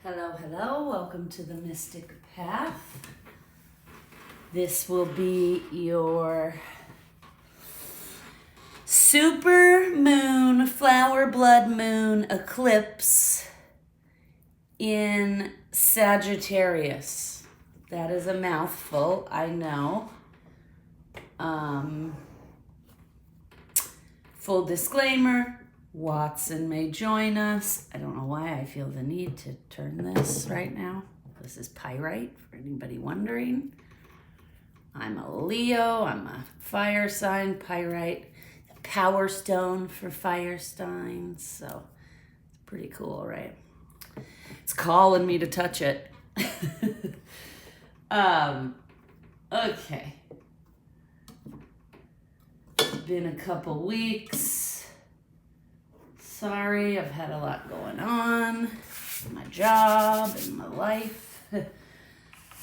Hello, hello. Welcome to the Mystic Path. This will be your super moon, flower blood moon eclipse in Sagittarius. That is a mouthful, I know. Full disclaimer, Watson may join us. I don't know why I feel the need to turn this right now. This is pyrite, for anybody wondering. I'm a Leo, I'm a fire sign, pyrite, power stone for fire signs. So it's pretty cool, right? It's calling me to touch it. Okay. It's been a couple weeks. Sorry, I've had a lot going on, my job and my life.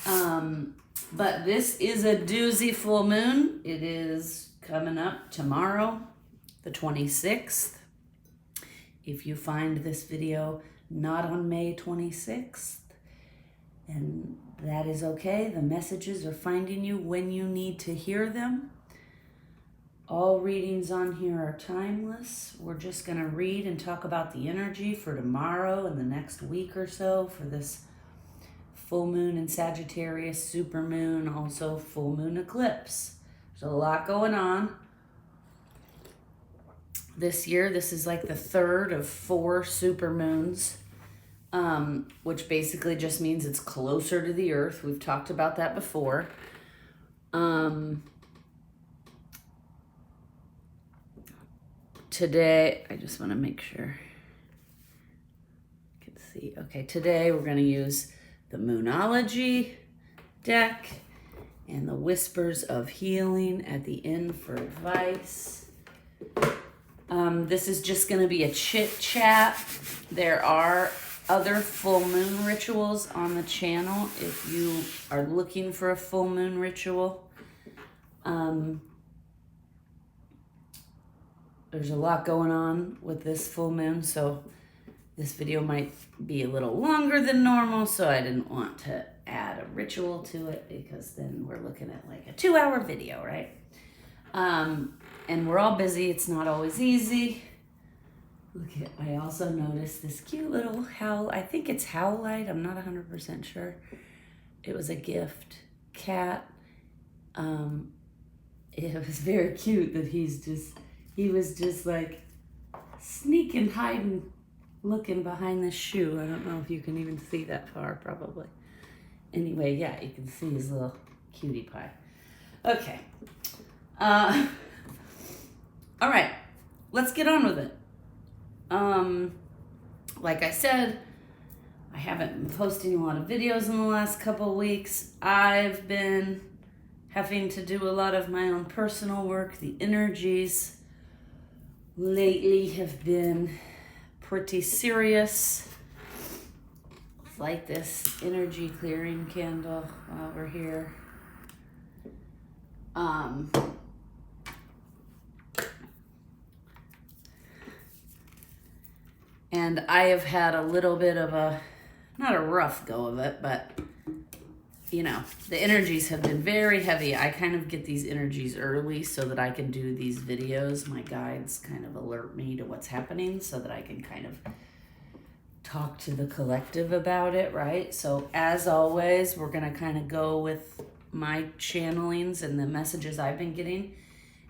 But this is a doozy full moon. It is coming up tomorrow, the 26th. If you find this video not on May 26th, and that is okay. The messages are finding you when you need to hear them. All readings on here are timeless. We're just going to read and talk about the energy for tomorrow and the next week or so for this full moon in Sagittarius, super moon, also full moon eclipse. There's a lot going on. This year, this is like the third of 4 super moons, which basically just means it's closer to the earth. We've talked about that before. Today, I just want to make sure you can see. Okay, today we're going to use the Moonology deck and the Whispers of Healing at the end for advice. This is just going to be a chit chat. There are other full moon rituals on the channel if you are looking for a full moon ritual. There's a lot going on with this full moon, so this video might be a little longer than normal, so I didn't want to add a ritual to it because then we're looking at like a 2-hour video, right? And we're all busy. It's not always easy. I also noticed this cute little I think it's howlite. I'm not 100% sure. It was a gift cat. It was very cute that he was just like sneaking, hiding, looking behind this shoe. I don't know if you can even see that far, probably. Anyway, yeah, you can see his little cutie pie. Okay. All right, let's get on with it. Like I said, I haven't been posting a lot of videos in the last couple weeks. I've been having to do a lot of my own personal work. The energies lately have been pretty serious. Let's light this energy clearing candle while we're here. And I have had a little bit of not a rough go of it, but you know, the energies have been very heavy. I kind of get these energies early so that I can do these videos. My guides kind of alert me to what's happening so that I can kind of talk to the collective about it, right? So as always, we're going to kind of go with my channelings and the messages I've been getting.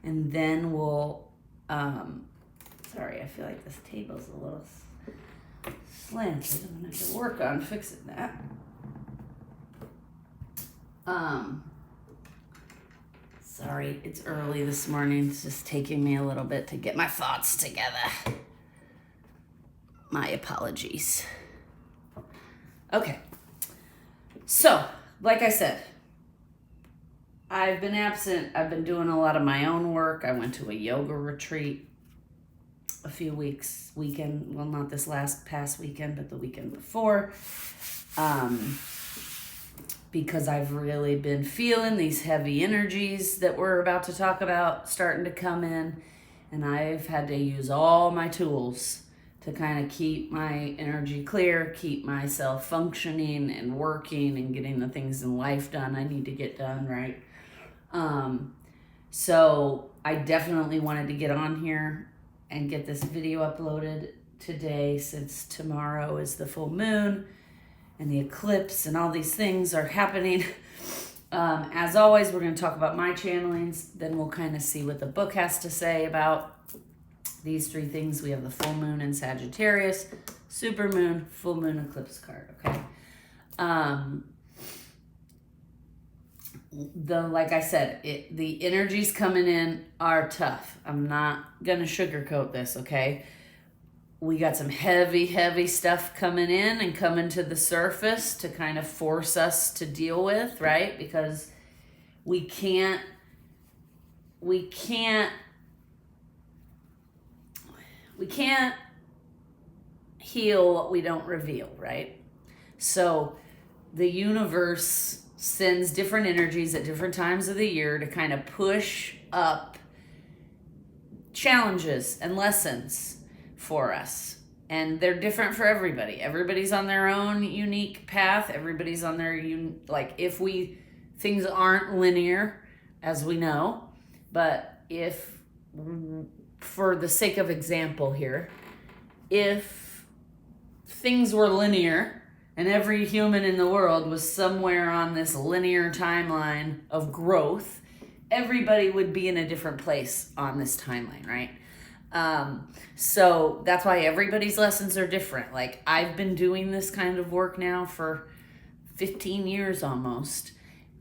And then we'll, sorry, I feel like this table's a little slanted. I'm going to have to work on fixing that. Sorry, it's early this morning. It's just taking me a little bit to get my thoughts together. My apologies. Okay. So, like I said, I've been absent. I've been doing a lot of my own work. I went to a yoga retreat a few weekend. Well, not this past weekend, but the weekend before. Because I've really been feeling these heavy energies that we're about to talk about starting to come in. And I've had to use all my tools to kind of keep my energy clear, keep myself functioning and working and getting the things in life done I need to get done, right? So I definitely wanted to get on here and get this video uploaded today, since tomorrow is the full moon and the eclipse and all these things are happening. As always, we're going to talk about my channelings, then we'll kind of see what the book has to say about these three things. We have the full moon in Sagittarius, super moon, full moon, eclipse card, okay? Like I said, the energies coming in are tough. I'm not going to sugarcoat this, okay? We got some heavy stuff coming in and coming to the surface to kind of force us to deal with, right? Because we can't heal what we don't reveal, right? So the universe sends different energies at different times of the year to kind of push up challenges and lessons for us. And they're different for everybody. Everybody's on their own unique path. Everybody's on their, things aren't linear, as we know. But if, for the sake of example here, if things were linear and every human in the world was somewhere on this linear timeline of growth, everybody would be in a different place on this timeline, right? So that's why everybody's lessons are different. Like, I've been doing this kind of work now for 15 years almost.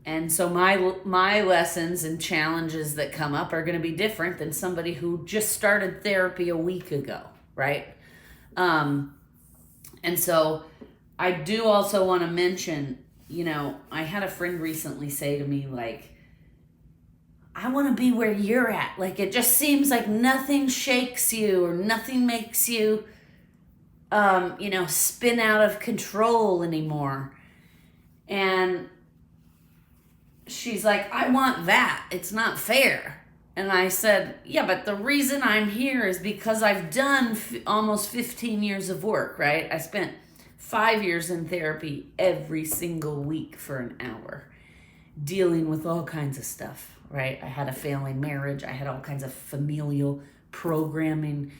And so my lessons and challenges that come up are going to be different than somebody who just started therapy a week ago, right? And so I do also want to mention, I had a friend recently say to me, like, I want to be where you're at. Like, it just seems like nothing shakes you or nothing makes you, spin out of control anymore. And she's like, I want that. It's not fair. And I said, yeah, but the reason I'm here is because I've done almost 15 years of work, right? I spent 5 years in therapy every single week for an hour, dealing with all kinds of stuff, right? I had a failing marriage. I had all kinds of familial programming,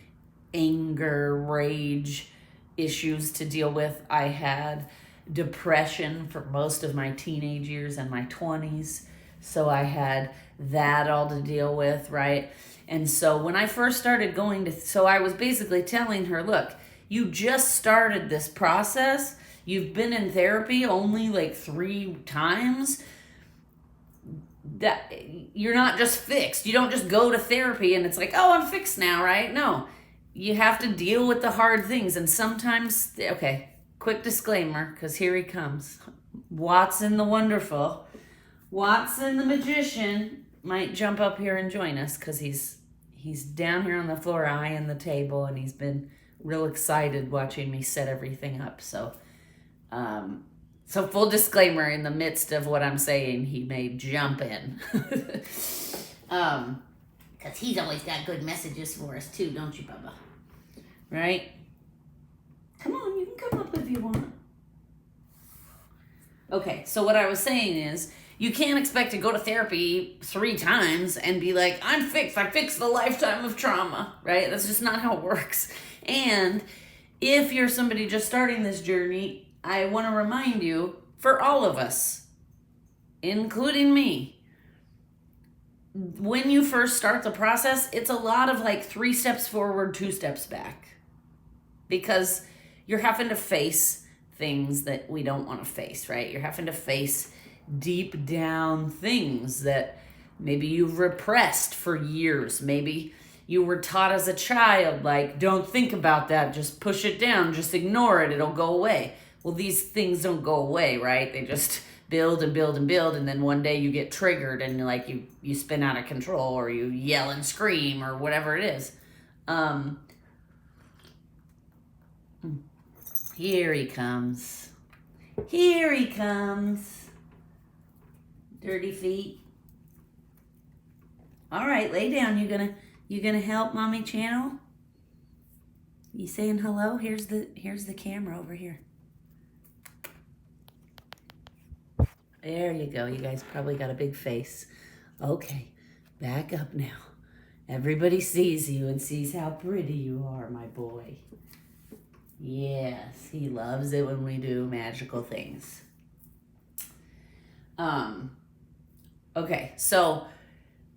anger, rage issues to deal with. I had depression for most of my teenage years and my 20s. So I had that all to deal with, right? And so when I first started so I was basically telling her, look, you just started this process. You've been in therapy only like 3 times. That you're not just fixed. You don't just go to therapy and it's like, oh, I'm fixed now, right? No, you have to deal with the hard things. And sometimes, okay, quick disclaimer, because here he comes. Watson the Wonderful. Watson the Magician might jump up here and join us because he's down here on the floor eyeing the table, and he's been real excited watching me set everything up. So full disclaimer, in the midst of what I'm saying, he may jump in. Because he's always got good messages for us too, don't you, Bubba? Right? Come on, you can come up if you want. Okay, so what I was saying is, you can't expect to go to therapy 3 times and be like, I'm fixed. I fixed the lifetime of trauma, right? That's just not how it works. And if you're somebody just starting this journey, I want to remind you, for all of us, including me, when you first start the process, it's a lot of like 3 steps forward, 2 steps back. Because you're having to face things that we don't want to face, right? You're having to face deep down things that maybe you've repressed for years. Maybe you were taught as a child, like, don't think about that, just push it down, just ignore it, it'll go away. Well, these things don't go away, right? They just build and build and build, and then one day you get triggered and like you spin out of control, or you yell and scream, or whatever it is. Here he comes. Here he comes. Dirty feet. All right, lay down. You gonna help Mommy channel? You saying hello? Here's the camera over here. There you go. You guys probably got a big face. Okay, back up now. Everybody sees you and sees how pretty you are, my boy. Yes, he loves it when we do magical things. Okay, so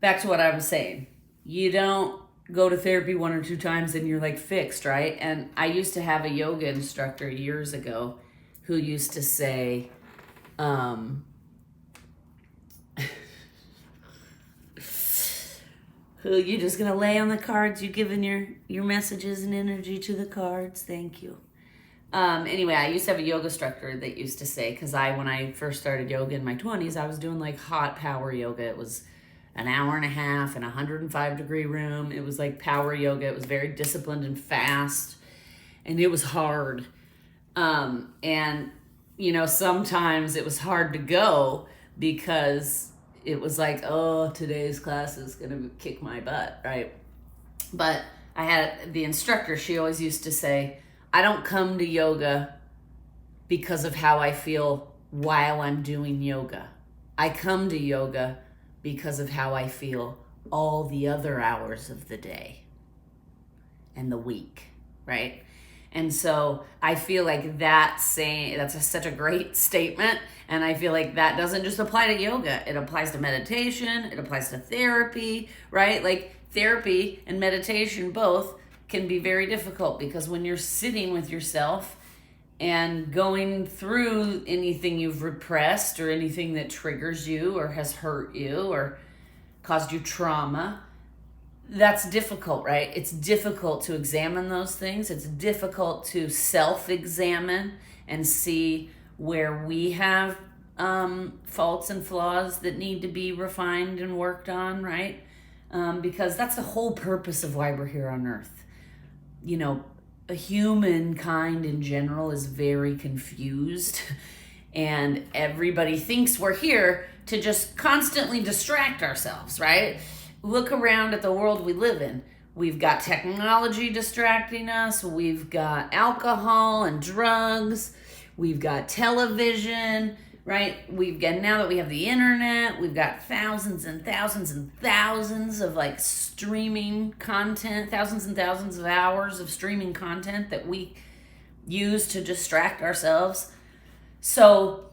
back to what I was saying. You don't go to therapy 1 or 2 times and you're like fixed, right? And I used to have a yoga instructor years ago who used to say, who you just gonna lay on the cards? You giving your messages and energy to the cards? Thank you. Anyway, I used to have a yoga instructor that used to say, because when I first started yoga in my 20s, I was doing like hot power yoga. It was an hour and a half in a 105-degree room. It was like power yoga. It was very disciplined and fast, and it was hard. And sometimes it was hard to go because it was like, oh, today's class is going to kick my butt, right? But I had the instructor, she always used to say, I don't come to yoga because of how I feel while I'm doing yoga. I come to yoga because of how I feel all the other hours of the day and the week, right? And so I feel like that's such a great statement. And I feel like that doesn't just apply to yoga. It applies to meditation. It applies to therapy, right? Like therapy and meditation both can be very difficult because when you're sitting with yourself and going through anything you've repressed or anything that triggers you or has hurt you or caused you trauma, that's difficult, right? It's difficult to examine those things. It's difficult to self-examine and see where we have faults and flaws that need to be refined and worked on, right? Because that's the whole purpose of why we're here on Earth. Humankind in general is very confused, and everybody thinks we're here to just constantly distract ourselves, right? Look around at the world we live in. We've got technology distracting us. We've got alcohol and drugs. We've got television, right? Now that we have the internet, we've got thousands and thousands and thousands of like streaming content, thousands and thousands of hours of streaming content that we use to distract ourselves. So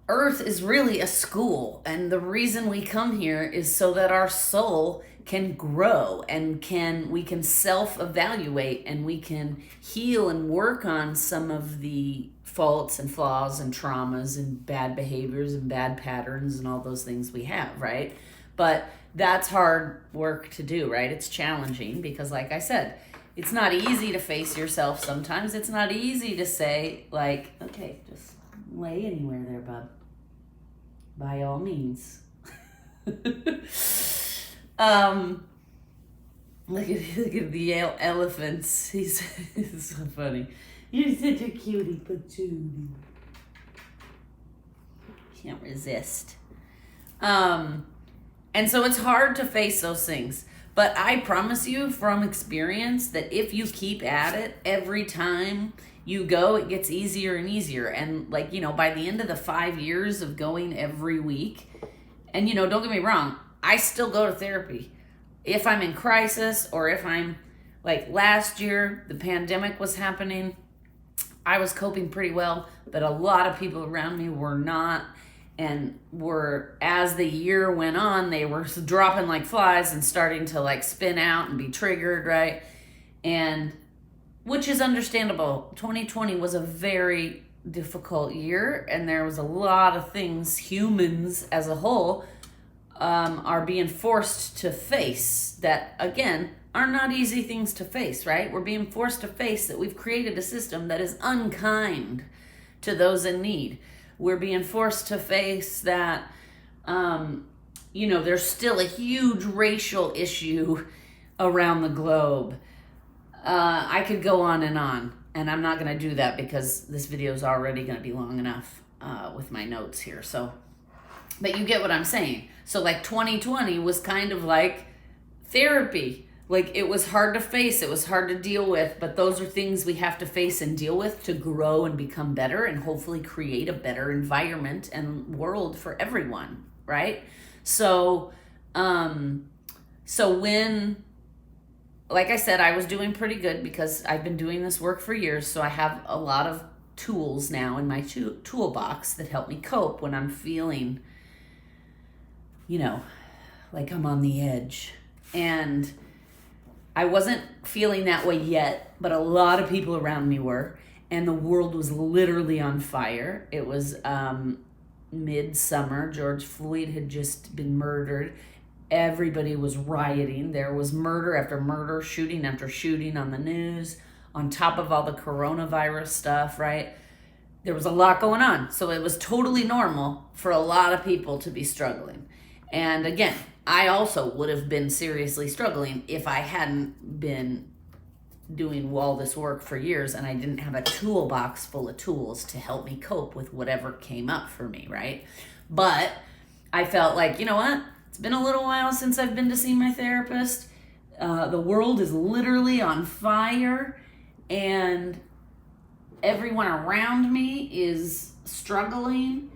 Earth is really a school, and the reason we come here is so that our soul can grow and we can self-evaluate and we can heal and work on some of the faults and flaws and traumas and bad behaviors and bad patterns and all those things we have, right? But that's hard work to do, right? It's challenging because, like I said, it's not easy to face yourself sometimes. It's not easy to say, like, okay, just lay anywhere there, bub. By all means. Look at the elephants. He's so funny. You're such a cutie patootie. Can't resist. And so it's hard to face those things. But I promise you from experience that if you keep at it every time you go, it gets easier and easier. And by the end of the 5 years of going every week, and don't get me wrong, I still go to therapy. If I'm in crisis or if I'm like last year, the pandemic was happening, I was coping pretty well, but a lot of people around me were not. And as the year went on, they were dropping like flies and starting to like spin out and be triggered, right? And which is understandable. 2020 was a very difficult year, and there was a lot of things humans as a whole are being forced to face that, again, are not easy things to face, right? We're being forced to face that we've created a system that is unkind to those in need. We're being forced to face that, there's still a huge racial issue around the globe. I could go on, and I'm not going to do that because this video is already going to be long enough with my notes here. So, but you get what I'm saying. So like 2020 was kind of like therapy. Like, it was hard to face, it was hard to deal with, but those are things we have to face and deal with to grow and become better and hopefully create a better environment and world for everyone, right? So, when, like I said, I was doing pretty good because I've been doing this work for years, so I have a lot of tools now in my toolbox that help me cope when I'm feeling, like I'm on the edge. And I wasn't feeling that way yet, but a lot of people around me were, and the world was literally on fire. It was midsummer. George Floyd had just been murdered. Everybody was rioting. There was murder after murder, shooting after shooting on the news, on top of all the coronavirus stuff, right? There was a lot going on. So it was totally normal for a lot of people to be struggling. And again, I also would have been seriously struggling if I hadn't been doing all this work for years and I didn't have a toolbox full of tools to help me cope with whatever came up for me, right? But I felt like, you know what? It's been a little while since I've been to see my therapist. The world is literally on fire and everyone around me is struggling.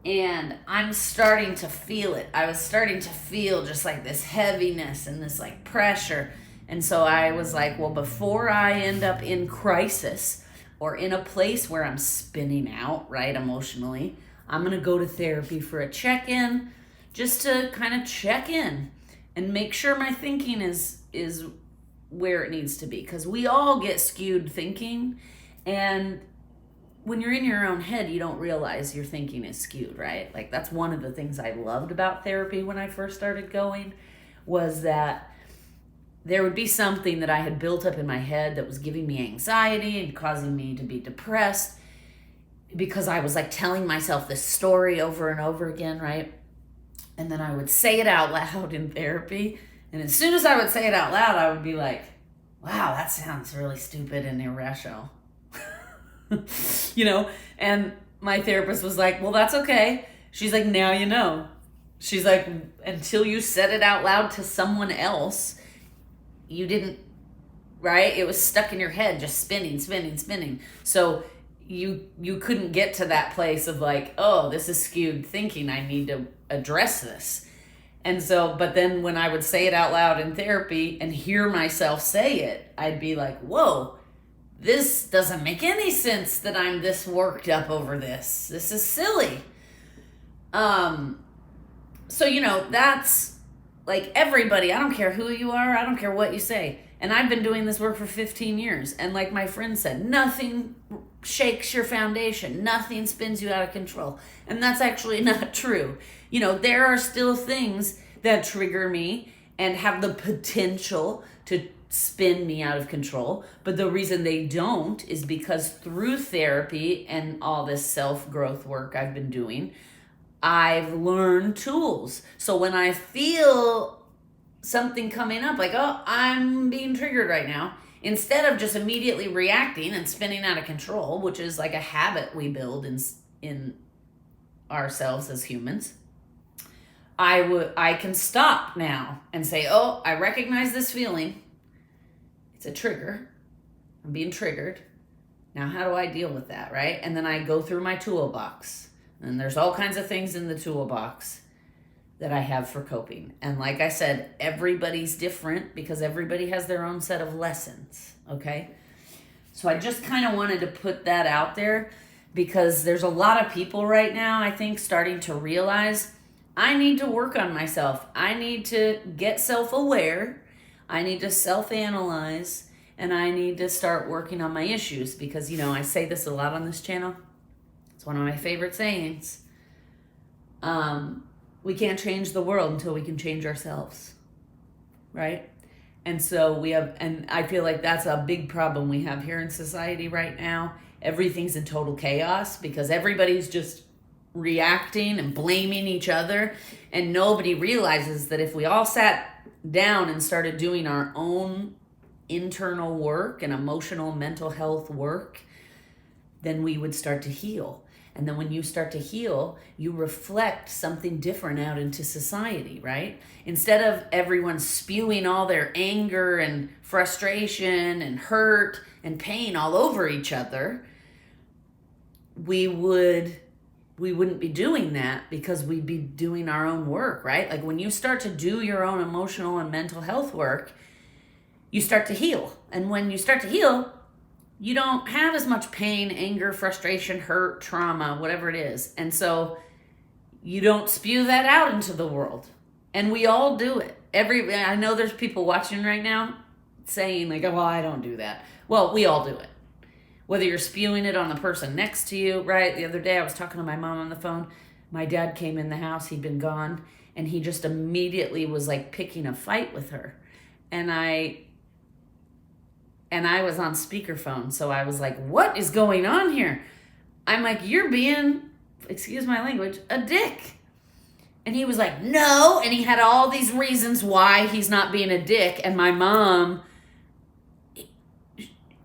And I'm starting to feel it. I was starting to feel just like this heaviness and this like pressure. And so I was like, well, before I end up in crisis or in a place where I'm spinning out, right, emotionally, I'm going to go to therapy for a check-in, just to kind of check in and make sure my thinking is where it needs to be. Because we all get skewed thinking, and when you're in your own head, you don't realize your thinking is skewed, right? Like, that's one of the things I loved about therapy when I first started going, was that there would be something that I had built up in my head that was giving me anxiety and causing me to be depressed because I was like telling myself this story over and over again, right? And then I would say it out loud in therapy. And as soon as I would say it out loud, I would be like, wow, that sounds really stupid and irrational. And my therapist was like, well, that's okay. She's like, now you know. She's like, until you said it out loud to someone else, you didn't, right? It was stuck in your head, just spinning. So you couldn't get to that place of like, oh, this is skewed thinking. I need to address this. And so, but then when I would say it out loud in therapy and hear myself say it, I'd be like, whoa, this doesn't make any sense that I'm this worked up over this. This is silly. So, that's like everybody. I don't care who you are. I don't care what you say. And I've been doing this work for 15 years. And like my friend said, nothing shakes your foundation. Nothing spins you out of control. And that's actually not true. There are still things that trigger me and have the potential to spin me out of control. But the reason they don't is because through therapy and all this self-growth work I've been doing, I've learned tools. So when I feel something coming up, like, oh, I'm being triggered right now, instead of just immediately reacting and spinning out of control, which is like a habit we build in ourselves as humans, I can stop now and say, oh, I recognize this feeling. It's a trigger. I'm being triggered. Now, how do I deal with that, right? And then I go through my toolbox. And there's all kinds of things in the toolbox that I have for coping. And like I said, everybody's different because everybody has their own set of lessons, okay? So I just kind of wanted to put that out there because there's a lot of people right now, I think, starting to realize I need to work on myself. I need to get self-aware. I need to self-analyze, and I need to start working on my issues because, I say this a lot on this channel. It's one of my favorite sayings. We can't change the world until we can change ourselves, right? And so and I feel like that's a big problem we have here in society right now. Everything's in total chaos because everybody's just reacting and blaming each other, and nobody realizes that if we all sat down and started doing our own internal work and emotional mental health work, then we would start to heal. And then when you start to heal, you reflect something different out into society, right? Instead of everyone spewing all their anger and frustration and hurt and pain all over each other, we wouldn't be doing that, because we'd be doing our own work, right? Like when you start to do your own emotional and mental health work, you start to heal. And when you start to heal, you don't have as much pain, anger, frustration, hurt, trauma, whatever it is. And so you don't spew that out into the world. And we all do it. I know there's people watching right now saying like, oh, well, I don't do that. Well, we all do it. Whether you're spewing it on the person next to you, right? The other day I was talking to my mom on the phone. My dad came in the house, he'd been gone, and he just immediately was like picking a fight with her. And I was on speakerphone, so I was like, what is going on here? I'm like, you're being, excuse my language, a dick. And he was like, no, and he had all these reasons why he's not being a dick, and my mom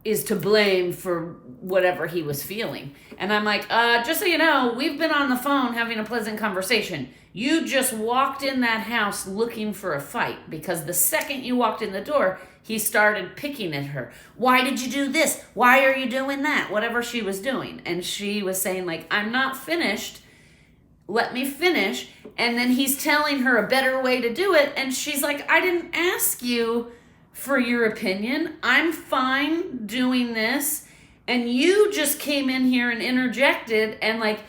is to blame for whatever he was feeling. And I'm like, just so you know, we've been on the phone having a pleasant conversation. You just walked in that house looking for a fight, because the second you walked in the door, he started picking at her. Why did you do this? Why are you doing that? Whatever she was doing. And she was saying like, I'm not finished. Let me finish. And then he's telling her a better way to do it. And she's like, I didn't ask you for your opinion. I'm fine doing this. And you just came in here and interjected, and like,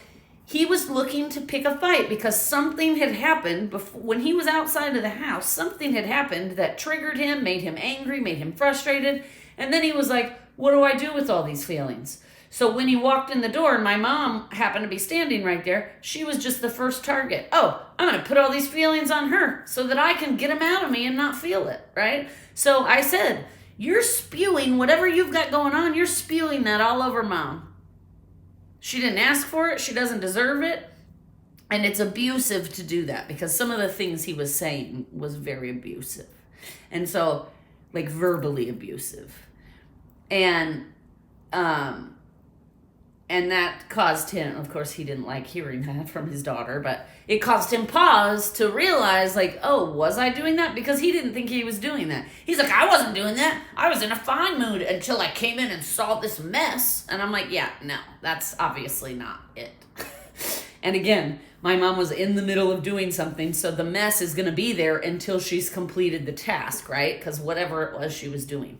he was looking to pick a fight because something had happened before, when he was outside of the house. Something had happened that triggered him, made him angry, made him frustrated. And then he was like, what do I do with all these feelings? So when he walked in the door and my mom happened to be standing right there, she was just the first target. Oh, I'm going to put all these feelings on her so that I can get them out of me and not feel it, right? So I said, you're spewing whatever you've got going on. You're spewing that all over mom. She didn't ask for it. She doesn't deserve it. And it's abusive to do that, because some of the things he was saying was very abusive. And so, like, verbally abusive. And that caused him, of course, he didn't like hearing that from his daughter, but it caused him pause to realize, like, oh, was I doing that? Because he didn't think he was doing that. He's like, I wasn't doing that. I was in a fine mood until I came in and saw this mess. And I'm like, yeah, no, that's obviously not it. And again, my mom was in the middle of doing something, so the mess is going to be there until she's completed the task, right? Because whatever it was she was doing.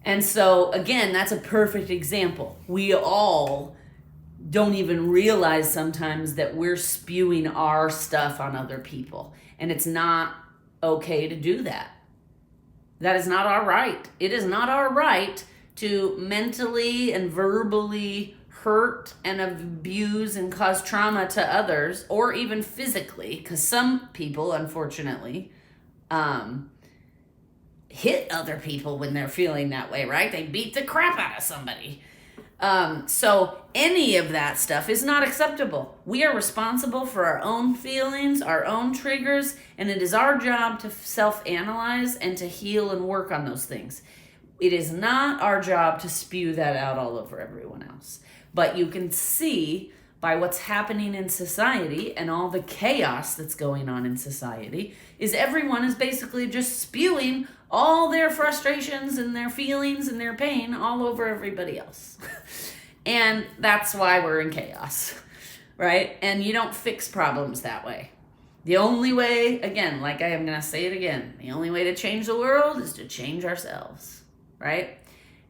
And so, again, that's a perfect example. We all don't even realize sometimes that we're spewing our stuff on other people. And it's not okay to do that. That is not our right. It is not our right to mentally and verbally hurt and abuse and cause trauma to others, or even physically, because some people, unfortunately, hit other people when they're feeling that way, right? They beat the crap out of somebody. So any of that stuff is not acceptable. We are responsible for our own feelings, our own triggers, and it is our job to self-analyze and to heal and work on those things. It is not our job to spew that out all over everyone else. But you can see by what's happening in society and all the chaos that's going on in society is everyone is basically just spewing all their frustrations and their feelings and their pain all over everybody else. And that's why we're in chaos, right? And you don't fix problems that way. The only way, again, like I am going to say it again, the only way to change the world is to change ourselves, right?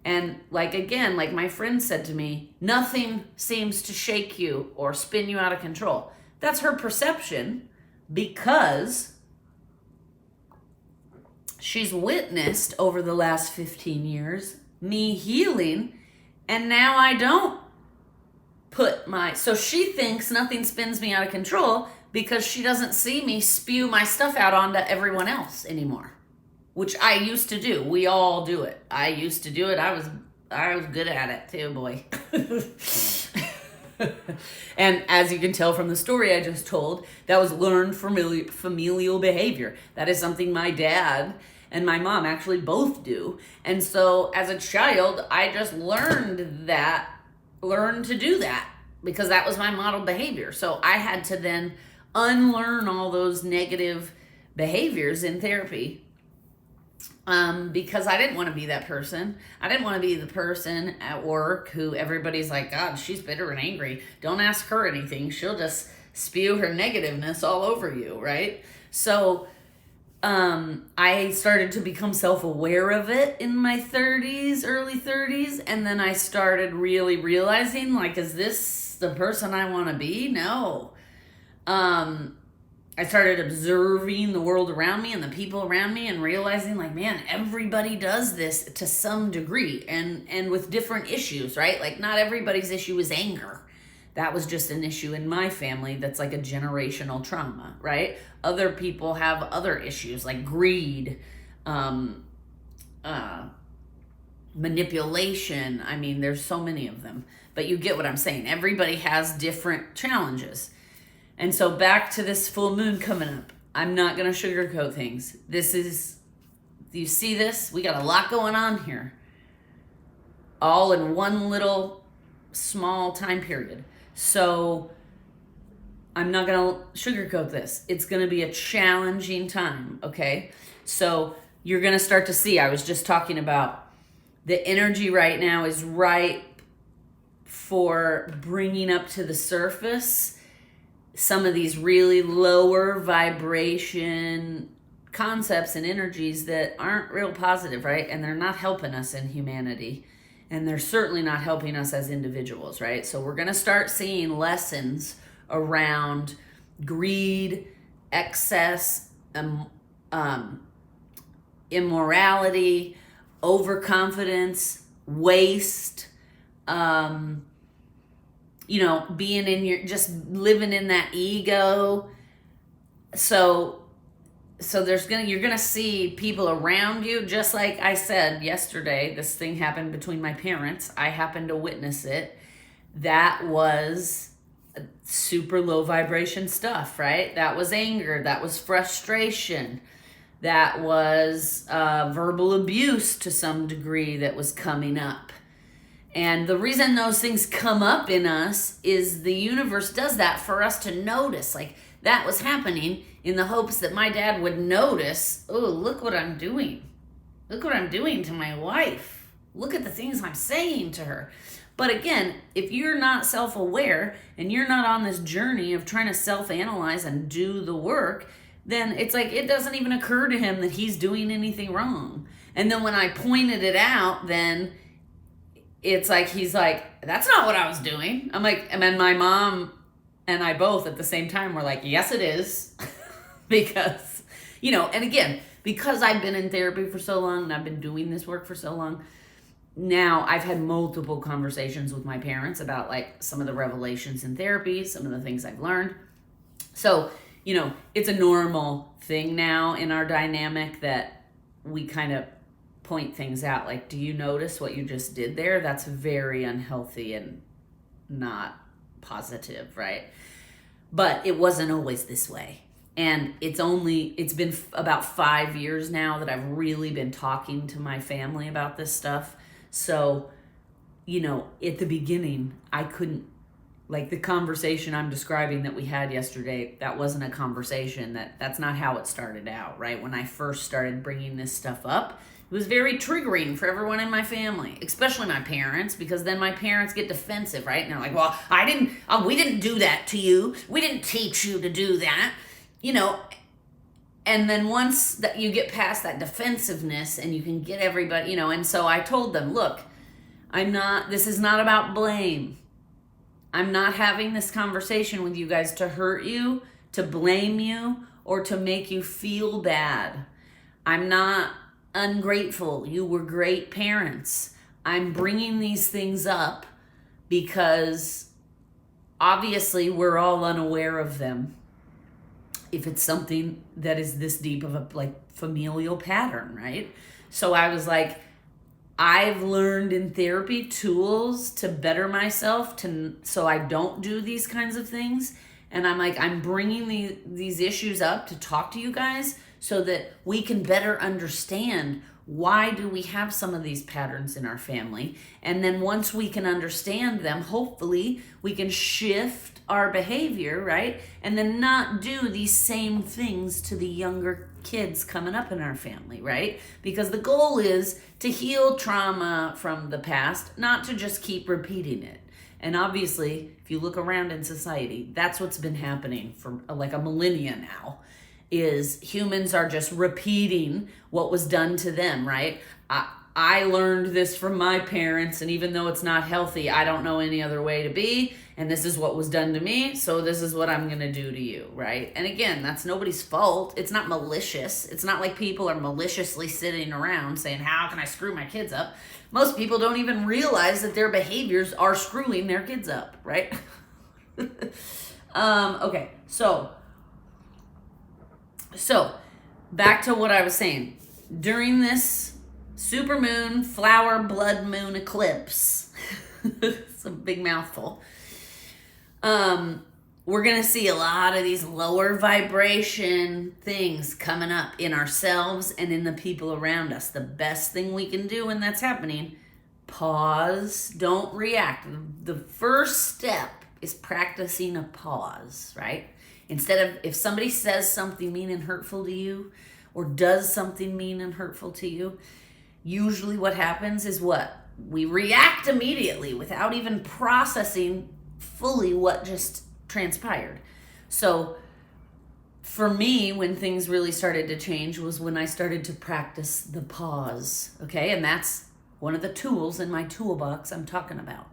And like, again, like my friend said to me, nothing seems to shake you or spin you out of control. That's her perception, because she's witnessed over the last 15 years me healing, and now I don't so she thinks nothing spins me out of control because she doesn't see me spew my stuff out onto everyone else anymore, which I used to do. We all do it. I used to do it. I was good at it too, boy. And as you can tell from the story I just told, that was learned familial behavior. That is something my dad and my mom actually both do. And so as a child, I just learned to do that. because that was my model behavior. So I had to then unlearn all those negative behaviors in therapy, because I didn't want to be that person. I didn't want to be the person at work who everybody's like, God, she's bitter and angry. Don't ask her anything. She'll just spew her negativeness all over you, right? So I started to become self-aware of it in my 30s, early 30s. And then I started really realizing, like, is this the person I want to be? No. I started observing the world around me and the people around me and realizing, like, man, everybody does this to some degree and with different issues, right? Like, not everybody's issue is anger. That was just an issue in my family that's like a generational trauma, right? Other people have other issues like greed, manipulation. I mean, there's so many of them, but you get what I'm saying. Everybody has different challenges. And so back to this full moon coming up. I'm not going to sugarcoat things. You see this? We got a lot going on here. All in one little small time period. So I'm not going to sugarcoat this. It's going to be a challenging time, okay? So you're going to start to see, I was just talking about the energy right now is ripe for bringing up to the surface some of these really lower vibration concepts and energies that aren't real positive, right? And they're not helping us in humanity. And they're certainly not helping us as individuals, right? So we're going to start seeing lessons around greed, excess, immorality, overconfidence, waste, being in just living in that ego. So you're gonna see people around you, just like I said yesterday, this thing happened between my parents. I happened to witness it. That was super low vibration stuff, right? That was anger, that was frustration, that was verbal abuse to some degree that was coming up. And the reason those things come up in us is the universe does that for us to notice. Like, that was happening in the hopes that my dad would notice, oh, look what I'm doing. Look what I'm doing to my wife. Look at the things I'm saying to her. But again, if you're not self-aware and you're not on this journey of trying to self-analyze and do the work, then it's like it doesn't even occur to him that he's doing anything wrong. And then when I pointed it out, then it's like he's like, that's not what I was doing. I'm like, and then my mom and I both at the same time were like, yes, it is. Because, and again, because I've been in therapy for so long and I've been doing this work for so long, now I've had multiple conversations with my parents about like some of the revelations in therapy, some of the things I've learned. So, it's a normal thing now in our dynamic that we kind of point things out. Like, do you notice what you just did there? That's very unhealthy and not positive, right? But it wasn't always this way. And it's been about 5 years now that I've really been talking to my family about this stuff. So, at the beginning, I couldn't, like the conversation I'm describing that we had yesterday, that wasn't a conversation. That's not how it started out, right? When I first started bringing this stuff up, it was very triggering for everyone in my family, especially my parents, because then my parents get defensive, right? And they're like, well, we didn't do that to you. We didn't teach you to do that, And then once that you get past that defensiveness and you can get everybody, and so I told them, look, this is not about blame. I'm not having this conversation with you guys to hurt you, to blame you, or to make you feel bad. I'm not ungrateful. You were great parents. I'm bringing these things up because obviously we're all unaware of them. If it's something that is this deep of a familial pattern, right? So I was like, I've learned in therapy tools to better myself so I don't do these kinds of things. And I'm like, I'm bringing these issues up to talk to you guys so that we can better understand why do we have some of these patterns in our family? And then once we can understand them, hopefully we can shift our behavior, right? And then not do these same things to the younger kids coming up in our family, right? Because the goal is to heal trauma from the past, not to just keep repeating it. And obviously, if you look around in society, that's what's been happening for like a millennia now, is humans are just repeating what was done to them, right? I learned this from my parents, and even though it's not healthy, I don't know any other way to be, and this is what was done to me, so this is what I'm gonna do to you, right? And again, that's nobody's fault. It's not malicious. It's not like people are maliciously sitting around saying, how can I screw my kids up? Most people don't even realize that their behaviors are screwing their kids up, right? Okay, so back to what I was saying. During this supermoon, flower, blood moon eclipse, it's a big mouthful, we're going to see a lot of these lower vibration things coming up in ourselves and in the people around us. The best thing we can do when that's happening, pause, don't react. The first step is practicing a pause, right? Instead of, if somebody says something mean and hurtful to you or does something mean and hurtful to you, usually what happens is what? We react immediately without even processing fully what just transpired. So for me, when things really started to change was when I started to practice the pause, okay? And that's one of the tools in my toolbox I'm talking about.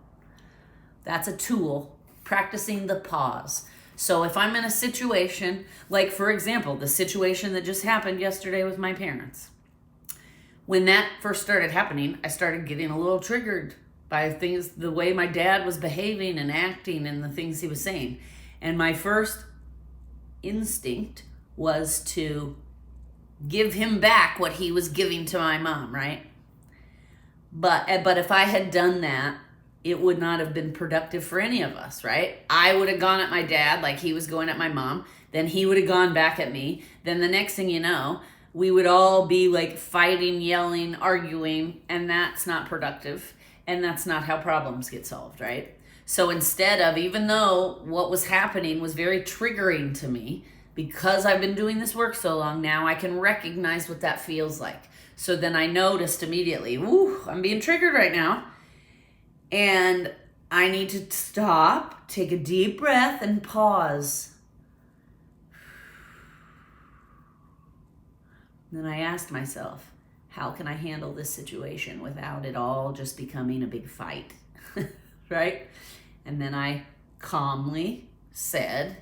That's a tool, practicing the pause. So if I'm in a situation, like for example, the situation that just happened yesterday with my parents, when that first started happening, I started getting a little triggered by things, the way my dad was behaving and acting and the things he was saying. And my first instinct was to give him back what he was giving to my mom, right? But if I had done that, it would not have been productive for any of us, right? I would have gone at my dad like he was going at my mom. Then he would have gone back at me. Then the next thing you know, we would all be like fighting, yelling, arguing, and that's not productive. And that's not how problems get solved, right? So instead of, even though what was happening was very triggering to me, because I've been doing this work so long now, I can recognize what that feels like. So then I noticed immediately, ooh, I'm being triggered right now. And I need to stop, take a deep breath, and pause. Then I asked myself, how can I handle this situation without it all just becoming a big fight, right? And then I calmly said,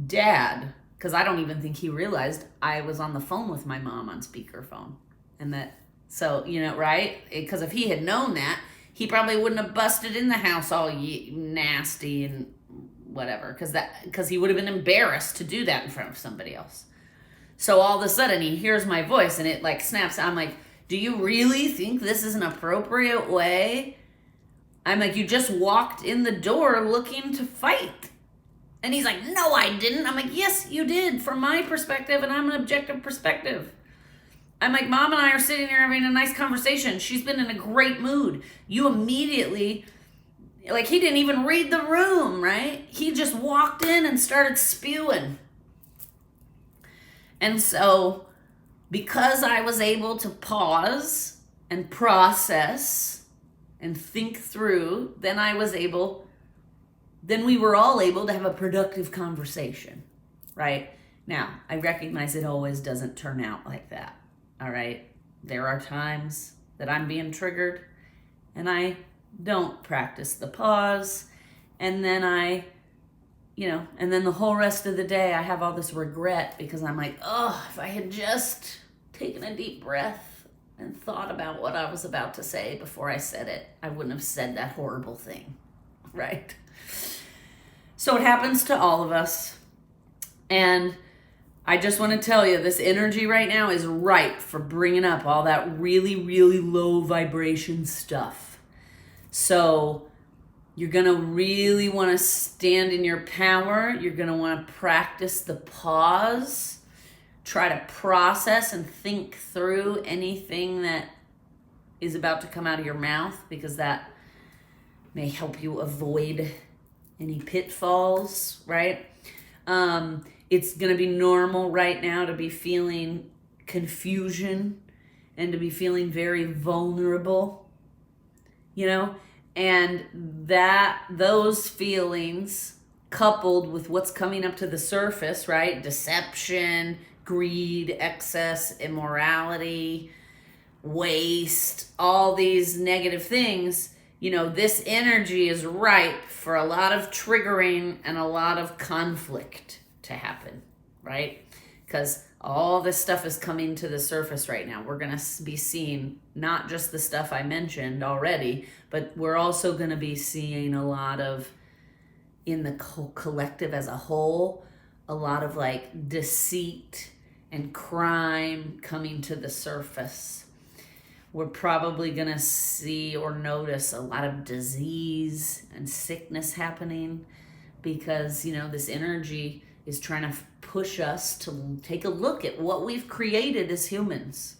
Dad, because I don't even think he realized I was on the phone with my mom on speakerphone. And that, so, you know, right? Because if he had known that, he probably wouldn't have busted in the house all nasty and whatever, because he would have been embarrassed to do that in front of somebody else. So all of a sudden he hears my voice and it like snaps. I'm like, do you really think this is an appropriate way? I'm like, you just walked in the door looking to fight. And he's like, no, I didn't. I'm like, yes, you did, from my perspective, and I'm an objective perspective. I'm like, Mom and I are sitting here having a nice conversation. She's been in a great mood. You immediately, like, he didn't even read the room, right? He just walked in and started spewing. And so, because I was able to pause and process and think through, then we were all able to have a productive conversation, right? Now, I recognize it always doesn't turn out like that, all right? There are times that I'm being triggered and I don't practice the pause, and then and then the whole rest of the day I have all this regret because I'm like, oh, if I had just taken a deep breath and thought about what I was about to say before I said it, I wouldn't have said that horrible thing, right? So it happens to all of us. And I just want to tell you, this energy right now is ripe for bringing up all that really, really low vibration stuff. So you're going to really want to stand in your power. You're going to want to practice the pause. try to process and think through anything that is about to come out of your mouth, because that may help you avoid any pitfalls, right? It's going to be normal right now to be feeling confusion and to be feeling very vulnerable, you know, and those feelings coupled with what's coming up to the surface, right? Deception, greed, excess, immorality, waste, all these negative things, you know, this energy is ripe for a lot of triggering and a lot of conflict to happen, right? Because all this stuff is coming to the surface right now. We're going to be seeing not just the stuff I mentioned already, but we're also going to be seeing a lot of, in the collective as a whole, a lot of like deceit and crime coming to the surface. We're probably going to see or notice a lot of disease and sickness happening because, you know, this energy is trying to push us to take a look at what we've created as humans.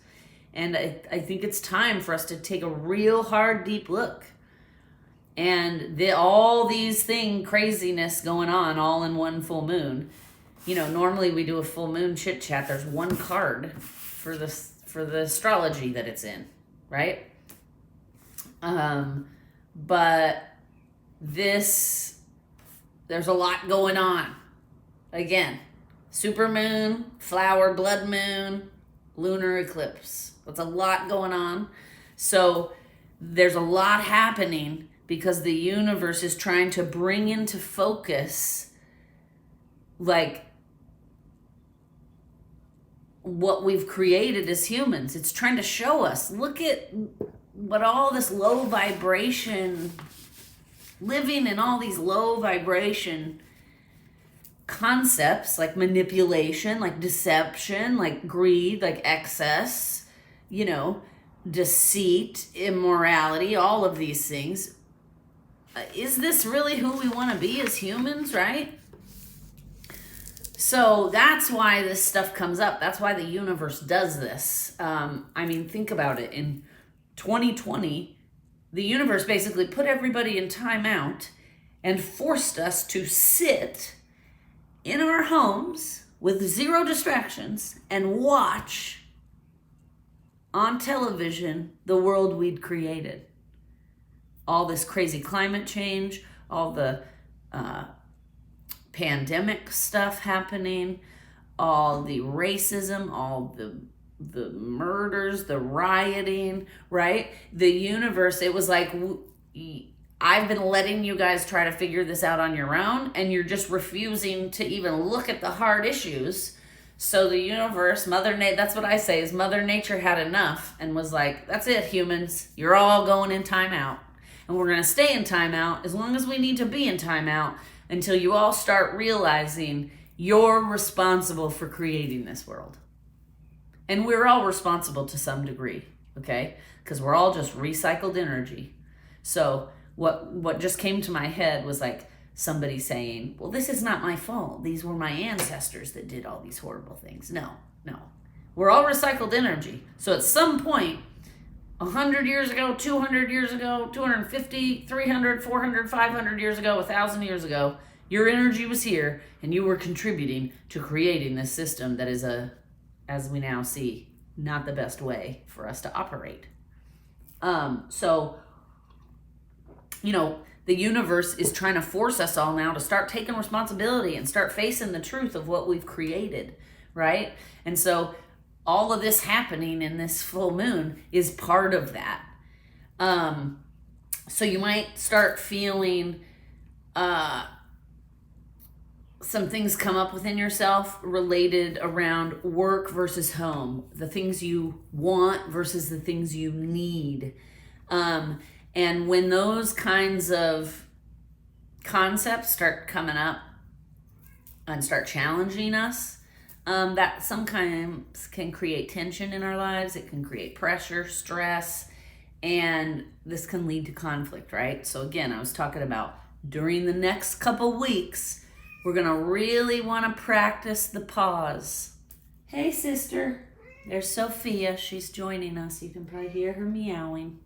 And I think it's time for us to take a real hard, deep look. And all these craziness going on all in one full moon. You know, normally we do a full moon chit chat. There's one card for the astrology that it's in, right? But there's a lot going on. Again, super moon, flower, blood moon, lunar eclipse. That's a lot going on. So there's a lot happening because the universe is trying to bring into focus like what we've created as humans. It's trying to show us, look at what all this low vibration, living in all these low vibration concepts like manipulation, like deception, like greed, like excess, you know, deceit, immorality, all of these things. Is this really who we want to be as humans, right? So that's why this stuff comes up. That's why the universe does this. I mean, think about it. In 2020, the universe basically put everybody in timeout and forced us to sit in our homes with zero distractions and watch on television the world we'd created. All this crazy climate change, all the pandemic stuff happening, all the racism, all the murders, the rioting, right? The universe, it was like, I've been letting you guys try to figure this out on your own, and you're just refusing to even look at the hard issues. So the universe, Mother Nature, that's what I say, is Mother Nature had enough and was like, that's it, humans. You're all going in timeout. And we're going to stay in timeout as long as we need to be in timeout until you all start realizing you're responsible for creating this world. And we're all responsible to some degree, okay? Because we're all just recycled energy. So what just came to my head was like somebody saying, well, this is not my fault. These were my ancestors that did all these horrible things. No. We're all recycled energy. So at some point, 100 years ago, 200 years ago, 250, 300, 400, 500 years ago, 1,000 years ago, your energy was here and you were contributing to creating this system that is as we now see, not the best way for us to operate. So, you know, the universe is trying to force us all now to start taking responsibility and start facing the truth of what we've created, right? And so all of this happening in this full moon is part of that. So you might start feeling some things come up within yourself related around work versus home, the things you want versus the things you need. And when those kinds of concepts start coming up and start challenging us, that sometimes can create tension in our lives. It can create pressure, stress, and this can lead to conflict, right? So again, I was talking about during the next couple weeks, we're going to really want to practice the pause. Hey, sister. There's Sophia. She's joining us. You can probably hear her meowing.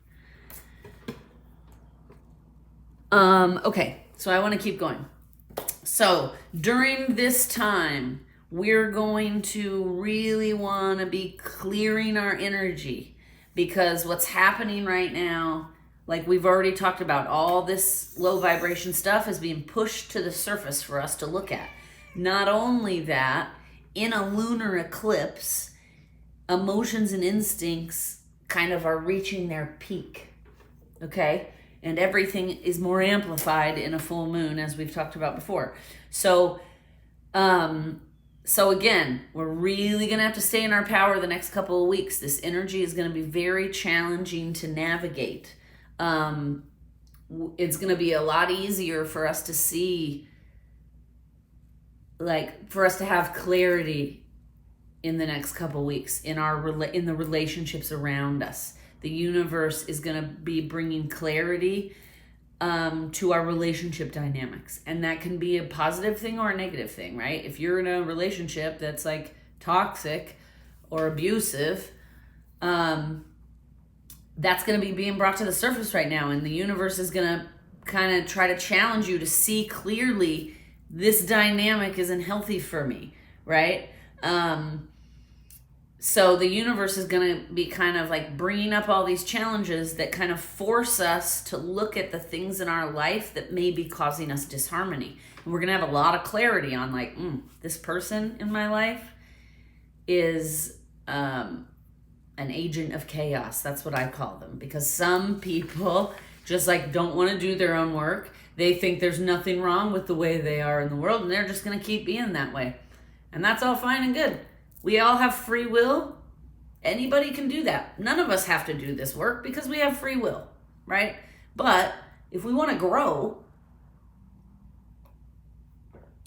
Okay, so I want to keep going. So during this time, we're going to really want to be clearing our energy, because what's happening right now, like we've already talked about, all this low vibration stuff is being pushed to the surface for us to look at. Not only that, in a lunar eclipse, emotions and instincts kind of are reaching their peak, okay? And everything is more amplified in a full moon, as we've talked about before. So again, we're really going to have to stay in our power the next couple of weeks. This energy is going to be very challenging to navigate. It's going to be a lot easier for us to see, like, for us to have clarity in the next couple of weeks in the relationships around us. The universe is going to be bringing clarity to our relationship dynamics. And that can be a positive thing or a negative thing, right? If you're in a relationship that's like toxic or abusive, that's going to be being brought to the surface right now. And the universe is going to kind of try to challenge you to see clearly, this dynamic isn't healthy for me, right? So the universe is going to be kind of like bringing up all these challenges that kind of force us to look at the things in our life that may be causing us disharmony. And we're going to have a lot of clarity on, like, this person in my life is an agent of chaos. That's what I call them. Because some people just like don't want to do their own work. They think there's nothing wrong with the way they are in the world, and they're just going to keep being that way. And that's all fine and good. We all have free will. Anybody can do that. None of us have to do this work because we have free will, right? But if we want to grow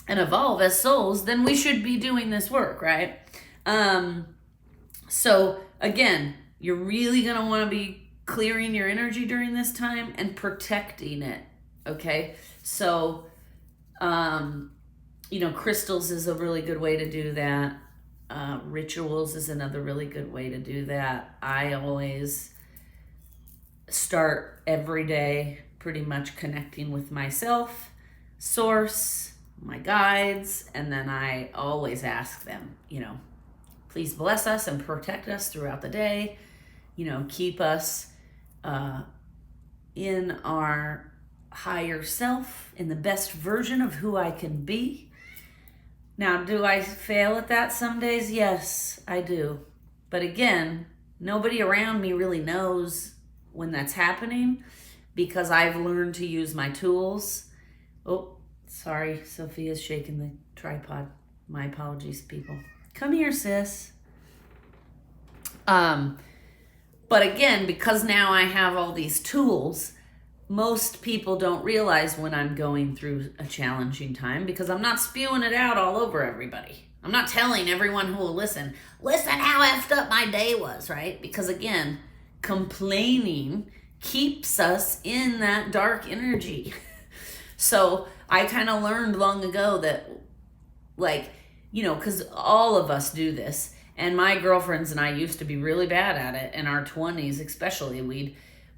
and evolve as souls, then we should be doing this work, right? So again, you're really going to want to be clearing your energy during this time and protecting it, okay? So, crystals is a really good way to do that. Rituals is another really good way to do that. I always start every day pretty much connecting with myself, source, my guides, and then I always ask them, please bless us and protect us throughout the day, keep us in our higher self, in the best version of who I can be. Now, do I fail at that some days? Yes, I do. But again, nobody around me really knows when that's happening, because I've learned to use my tools. Oh, sorry, Sophia's shaking the tripod. My apologies, people. Come here, sis. But again, because now I have all these tools, most people don't realize when I'm going through a challenging time, because I'm not spewing it out all over everybody. I'm not telling everyone who will listen how effed up my day was, right? Because again, complaining keeps us in that dark energy. So I kind of learned long ago that, because all of us do this. And my girlfriends and I used to be really bad at it in our 20s, especially.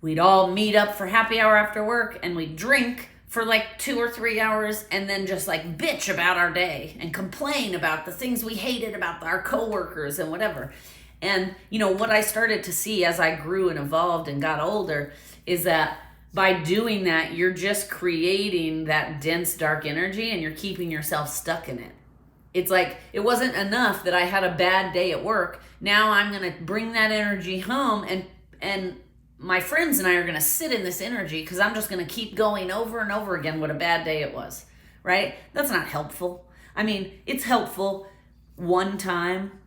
We'd all meet up for happy hour after work, and we'd drink for like 2 or 3 hours, and then just like bitch about our day and complain about the things we hated about our coworkers and whatever. And what I started to see as I grew and evolved and got older is that by doing that, you're just creating that dense, dark energy, and you're keeping yourself stuck in it. It's like, it wasn't enough that I had a bad day at work. Now I'm going to bring that energy home, and my friends and I are going to sit in this energy because I'm just going to keep going over and over again what a bad day it was, right? That's not helpful. I mean, it's helpful one time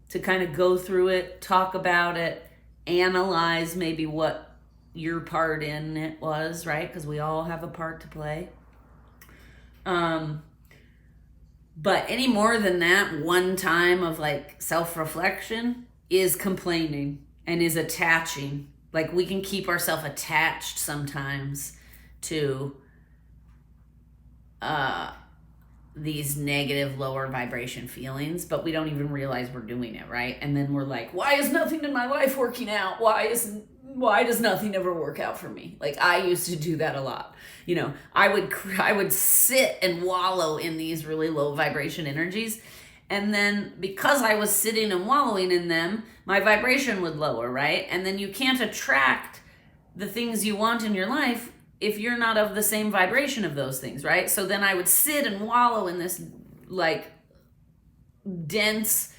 to kind of go through it, talk about it, analyze maybe what your part in it was, right? Because we all have a part to play. But any more than that, one time of like self-reflection is complaining and is attaching. Like, we can keep ourselves attached sometimes to these negative lower vibration feelings, but we don't even realize we're doing it, right? And then we're like, why is nothing in my life working out? Why does nothing ever work out for me? Like, I used to do that a lot. You know, I would sit and wallow in these really low vibration energies. And then because I was sitting and wallowing in them, my vibration would lower, right? And then you can't attract the things you want in your life if you're not of the same vibration of those things, right? So then I would sit and wallow in this like dense,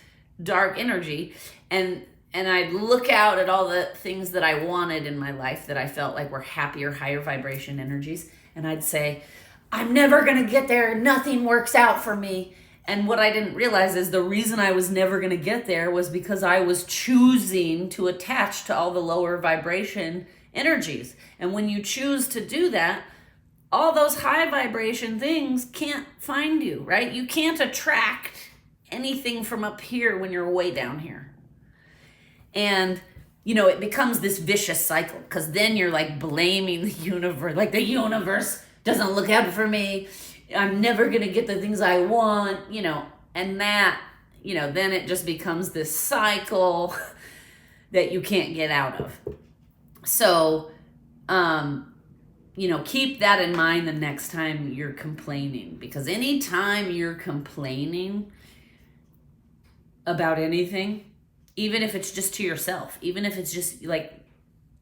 dark energy, and I'd look out at all the things that I wanted in my life that I felt like were happier, higher vibration energies, and I'd say, I'm never gonna get there, nothing works out for me. And what I didn't realize is the reason I was never gonna get there was because I was choosing to attach to all the lower vibration energies. And when you choose to do that, all those high vibration things can't find you, right? You can't attract anything from up here when you're way down here. And, you know, it becomes this vicious cycle, because then you're like blaming the universe, like the universe doesn't look out for me, I'm never going to get the things I want, you know, and that, you know, then it just becomes this cycle that you can't get out of. So, you know, keep that in mind the next time you're complaining, because anytime you're complaining about anything, even if it's just to yourself, even if it's just like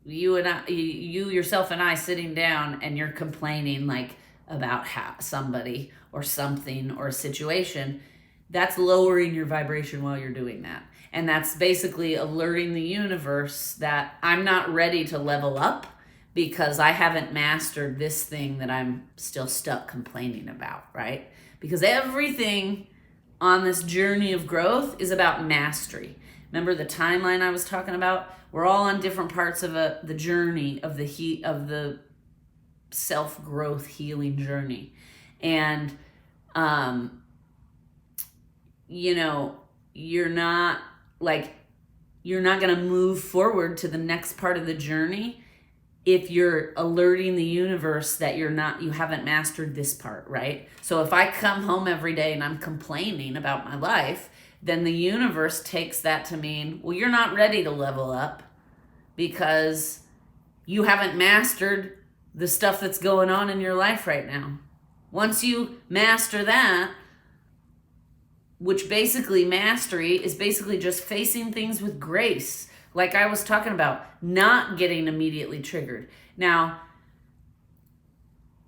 you yourself and I sitting down and you're complaining like about somebody or something or a situation, that's lowering your vibration while you're doing that. And that's basically alerting the universe that I'm not ready to level up because I haven't mastered this thing that I'm still stuck complaining about, right? Because everything on this journey of growth is about mastery. Remember the timeline I was talking about? We're all on different parts of the journey of the self-growth healing journey. And, you know, you're not going to move forward to the next part of the journey if you're alerting the universe that you haven't mastered this part, right? So if I come home every day and I'm complaining about my life, then the universe takes that to mean, well, you're not ready to level up because you haven't mastered the stuff that's going on in your life right now. Once you master that, which basically mastery is basically just facing things with grace, like I was talking about, not getting immediately triggered. Now,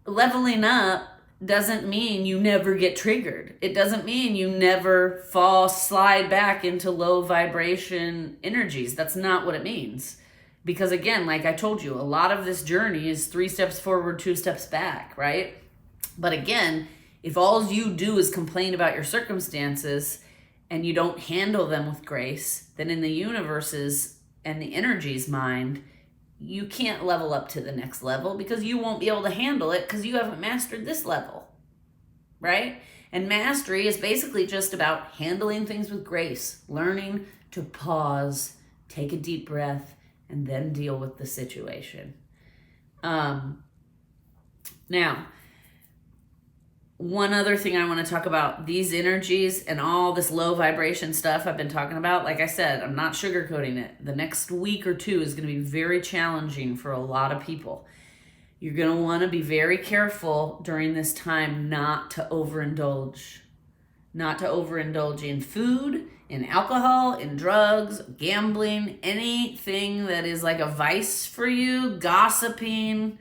leveling up doesn't mean you never get triggered. It doesn't mean you never slide back into low vibration energies. That's not what it means. Because again, like I told you, a lot of this journey is 3 steps forward, 2 steps back, right? But again, if all you do is complain about your circumstances and you don't handle them with grace, then in the universe's and the energy's mind, you can't level up to the next level because you won't be able to handle it because you haven't mastered this level, right? And mastery is basically just about handling things with grace, learning to pause, take a deep breath, and then deal with the situation. Now, one other thing I want to talk about, these energies and all this low vibration stuff I've been talking about, like I said, I'm not sugarcoating it. The next week or two is going to be very challenging for a lot of people. You're going to want to be very careful during this time not to overindulge. Not to overindulge in food, in alcohol, in drugs, gambling, anything that is like a vice for you, gossiping,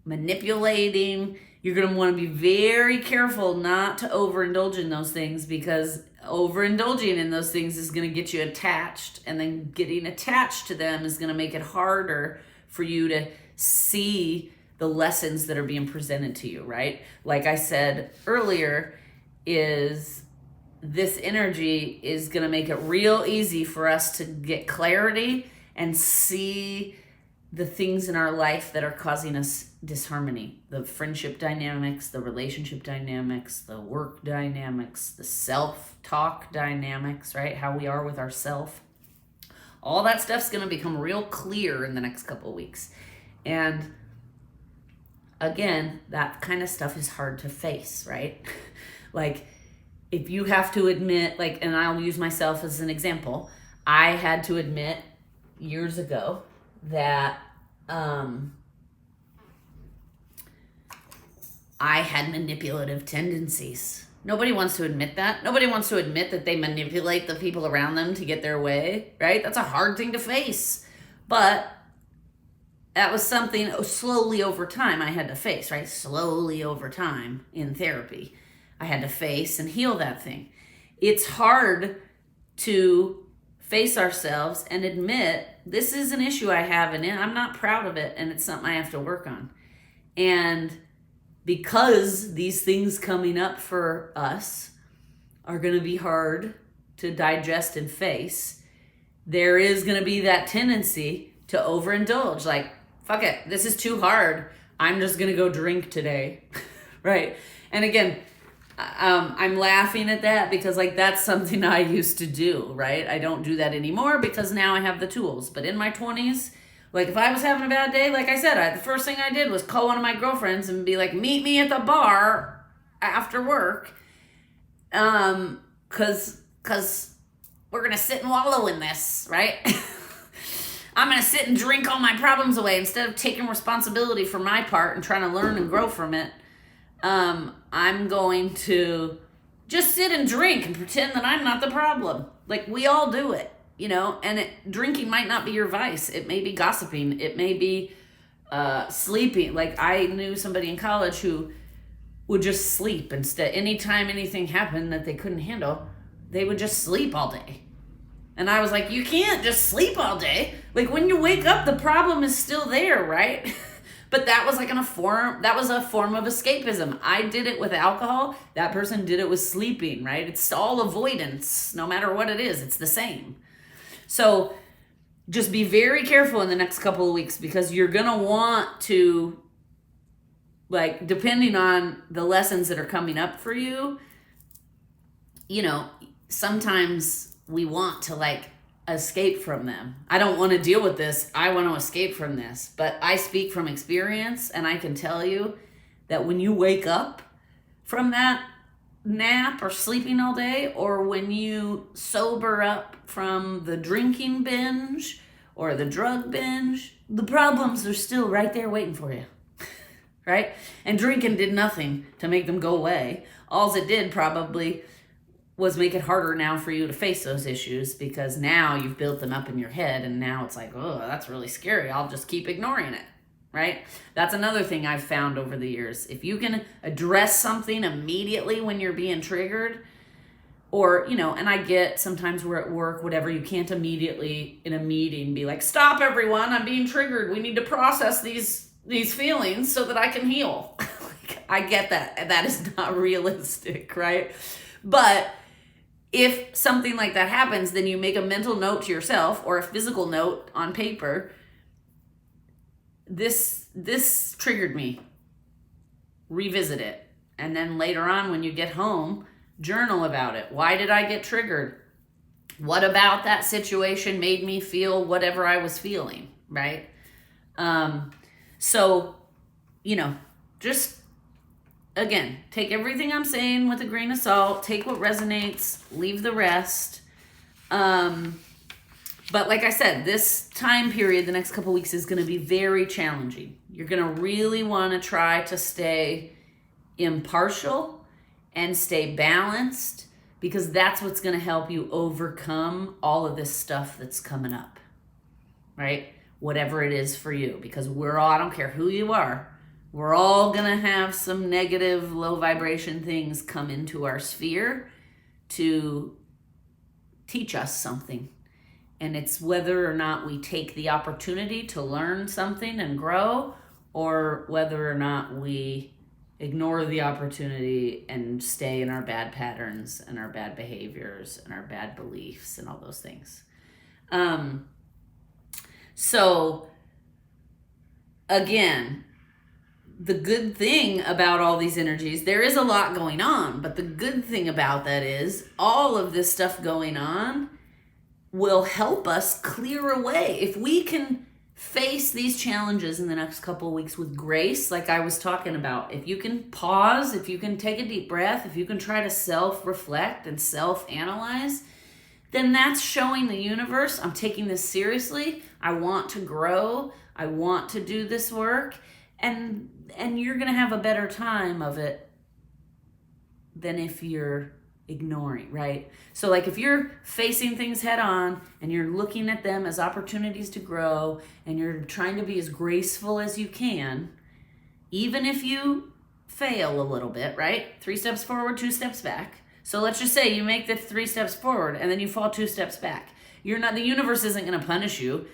manipulating. You're going to want to be very careful not to overindulge in those things, because overindulging in those things is going to get you attached, and then getting attached to them is going to make it harder for you to see the lessons that are being presented to you, right? Like I said earlier, is this energy is going to make it real easy for us to get clarity and see the things in our life that are causing us disharmony. The friendship dynamics, the relationship dynamics, the work dynamics, the self-talk dynamics, right? How we are with ourself. All that stuff's going to become real clear in the next couple of weeks. And again, that kind of stuff is hard to face, right? Like, if you have to admit, like, and I'll use myself as an example, I had to admit years ago that I had manipulative tendencies. Nobody wants to admit that. Nobody wants to admit that they manipulate the people around them to get their way, right? That's a hard thing to face. But that was something slowly over time I had to face, right? Slowly over time in therapy, I had to face and heal that thing. It's hard to face ourselves and admit this is an issue I have and I'm not proud of it and it's something I have to work on. And because these things coming up for us are going to be hard to digest and face, there is going to be that tendency to overindulge. Like, fuck it, this is too hard. I'm just going to go drink today, right? And again, I'm laughing at that because, like, that's something I used to do, right? I don't do that anymore because now I have the tools. But in my 20s, like, if I was having a bad day, like I said, the first thing I did was call one of my girlfriends and be like, meet me at the bar after work. Cause we're going to sit and wallow in this, right? I'm going to sit and drink all my problems away instead of taking responsibility for my part and trying to learn and grow from it. I'm going to just sit and drink and pretend that I'm not the problem. Like, we all do it. You know, and drinking might not be your vice. It may be gossiping. It may be sleeping. Like, I knew somebody in college who would just sleep instead. Anytime anything happened that they couldn't handle, they would just sleep all day. And I was like, you can't just sleep all day. Like, when you wake up, the problem is still there, right? But that was like a form of escapism. I did it with alcohol. That person did it with sleeping, right? It's all avoidance. No matter what it is, it's the same. So just be very careful in the next couple of weeks because you're going to want to, like, depending on the lessons that are coming up for you, you know, sometimes we want to, like, escape from them. I don't want to deal with this. I want to escape from this. But I speak from experience, and I can tell you that when you wake up from that nap or sleeping all day, or when you sober up from the drinking binge or the drug binge, the problems are still right there waiting for you, right? And drinking did nothing to make them go away. All it did probably was make it harder now for you to face those issues because now you've built them up in your head and now it's like, oh, that's really scary. I'll just keep ignoring it. Right? That's another thing I've found over the years. If you can address something immediately when you're being triggered, or, you know, and I get sometimes we're at work, whatever, you can't immediately in a meeting be like, stop everyone, I'm being triggered. We need to process these feelings so that I can heal. I get that. That is not realistic, right? But if something like that happens, then you make a mental note to yourself or a physical note on paper. This triggered me. Revisit it. And then later on when you get home, journal about it. Why did I get triggered? What about that situation made me feel whatever I was feeling, right? So, you know, just, again, take everything I'm saying with a grain of salt. Take what resonates. Leave the rest. But like I said, this time period, the next couple weeks, is going to be very challenging. You're going to really want to try to stay impartial and stay balanced because that's what's going to help you overcome all of this stuff that's coming up, right? Whatever it is for you, because I don't care who you are, we're all going to have some negative, low vibration things come into our sphere to teach us something. And it's whether or not we take the opportunity to learn something and grow, or whether or not we ignore the opportunity and stay in our bad patterns and our bad behaviors and our bad beliefs and all those things. So again, the good thing about all these energies, there is a lot going on, but the good thing about that is all of this stuff going on will help us clear away. If we can face these challenges in the next couple of weeks with grace, like I was talking about. If you can pause, if you can take a deep breath, if you can try to self-reflect and self-analyze, then that's showing the universe, I'm taking this seriously. I want to grow. I want to do this work. And you're going to have a better time of it than if you're ignoring, right? So like if you're facing things head on and you're looking at them as opportunities to grow and you're trying to be as graceful as you can, even if you fail a little bit, right? 3 steps forward, 2 steps back. So let's just say you make the 3 steps forward and then you fall 2 steps back. The universe isn't going to punish you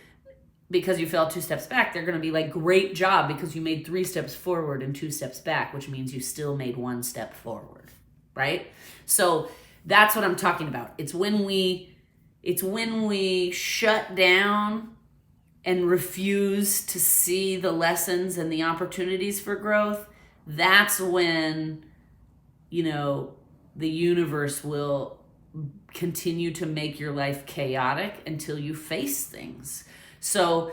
because you fell 2 steps back. They're going to be like, great job, because you made 3 steps forward and 2 steps back, which means you still made 1 step forward, right? So that's what I'm talking about. It's when we shut down and refuse to see the lessons and the opportunities for growth. That's when, the universe will continue to make your life chaotic until you face things. So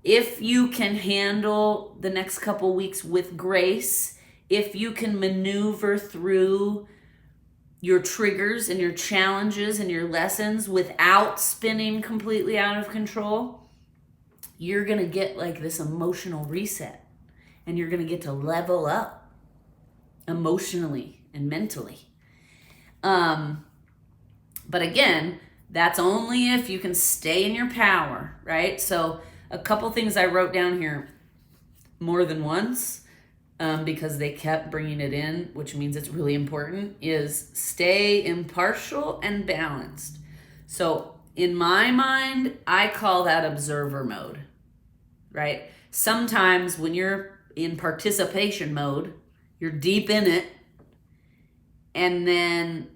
if you can handle the next couple weeks with grace, if you can maneuver through your triggers and your challenges and your lessons without spinning completely out of control, you're going to get like this emotional reset, and you're going to get to level up emotionally and mentally. But again, that's only if you can stay in your power, right? So a couple things I wrote down here more than once, because they kept bringing it in, which means it's really important, is stay impartial and balanced. So in my mind, I call that observer mode, right? Sometimes when you're in participation mode, you're deep in it, and then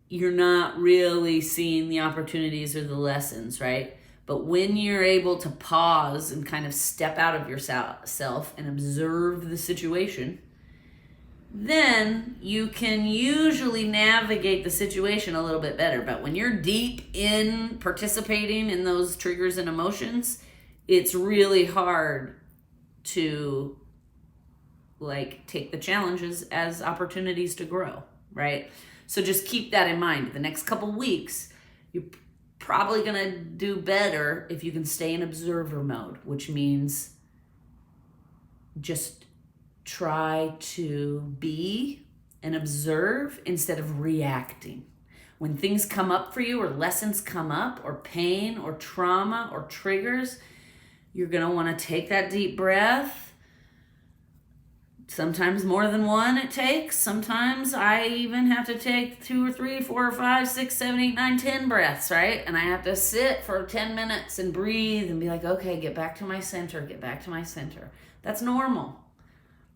you're not really seeing the opportunities or the lessons, right? But when you're able to pause and kind of step out of yourself and observe the situation, then you can usually navigate the situation a little bit better. But when you're deep in participating in those triggers and emotions, it's really hard to take the challenges as opportunities to grow, right? So just keep that in mind. The next couple weeks, you're probably going to do better if you can stay in observer mode, which means just try to be and observe instead of reacting. When things come up for you, or lessons come up, or pain or trauma or triggers, you're going to want to take that deep breath. Sometimes more than one it takes. Sometimes I even have to take 2 or 3, 4 or 5, 6, 7, 8, 9, 10 breaths, right? And I have to sit for 10 minutes and breathe and be like, okay, get back to my center, get back to my center. That's normal.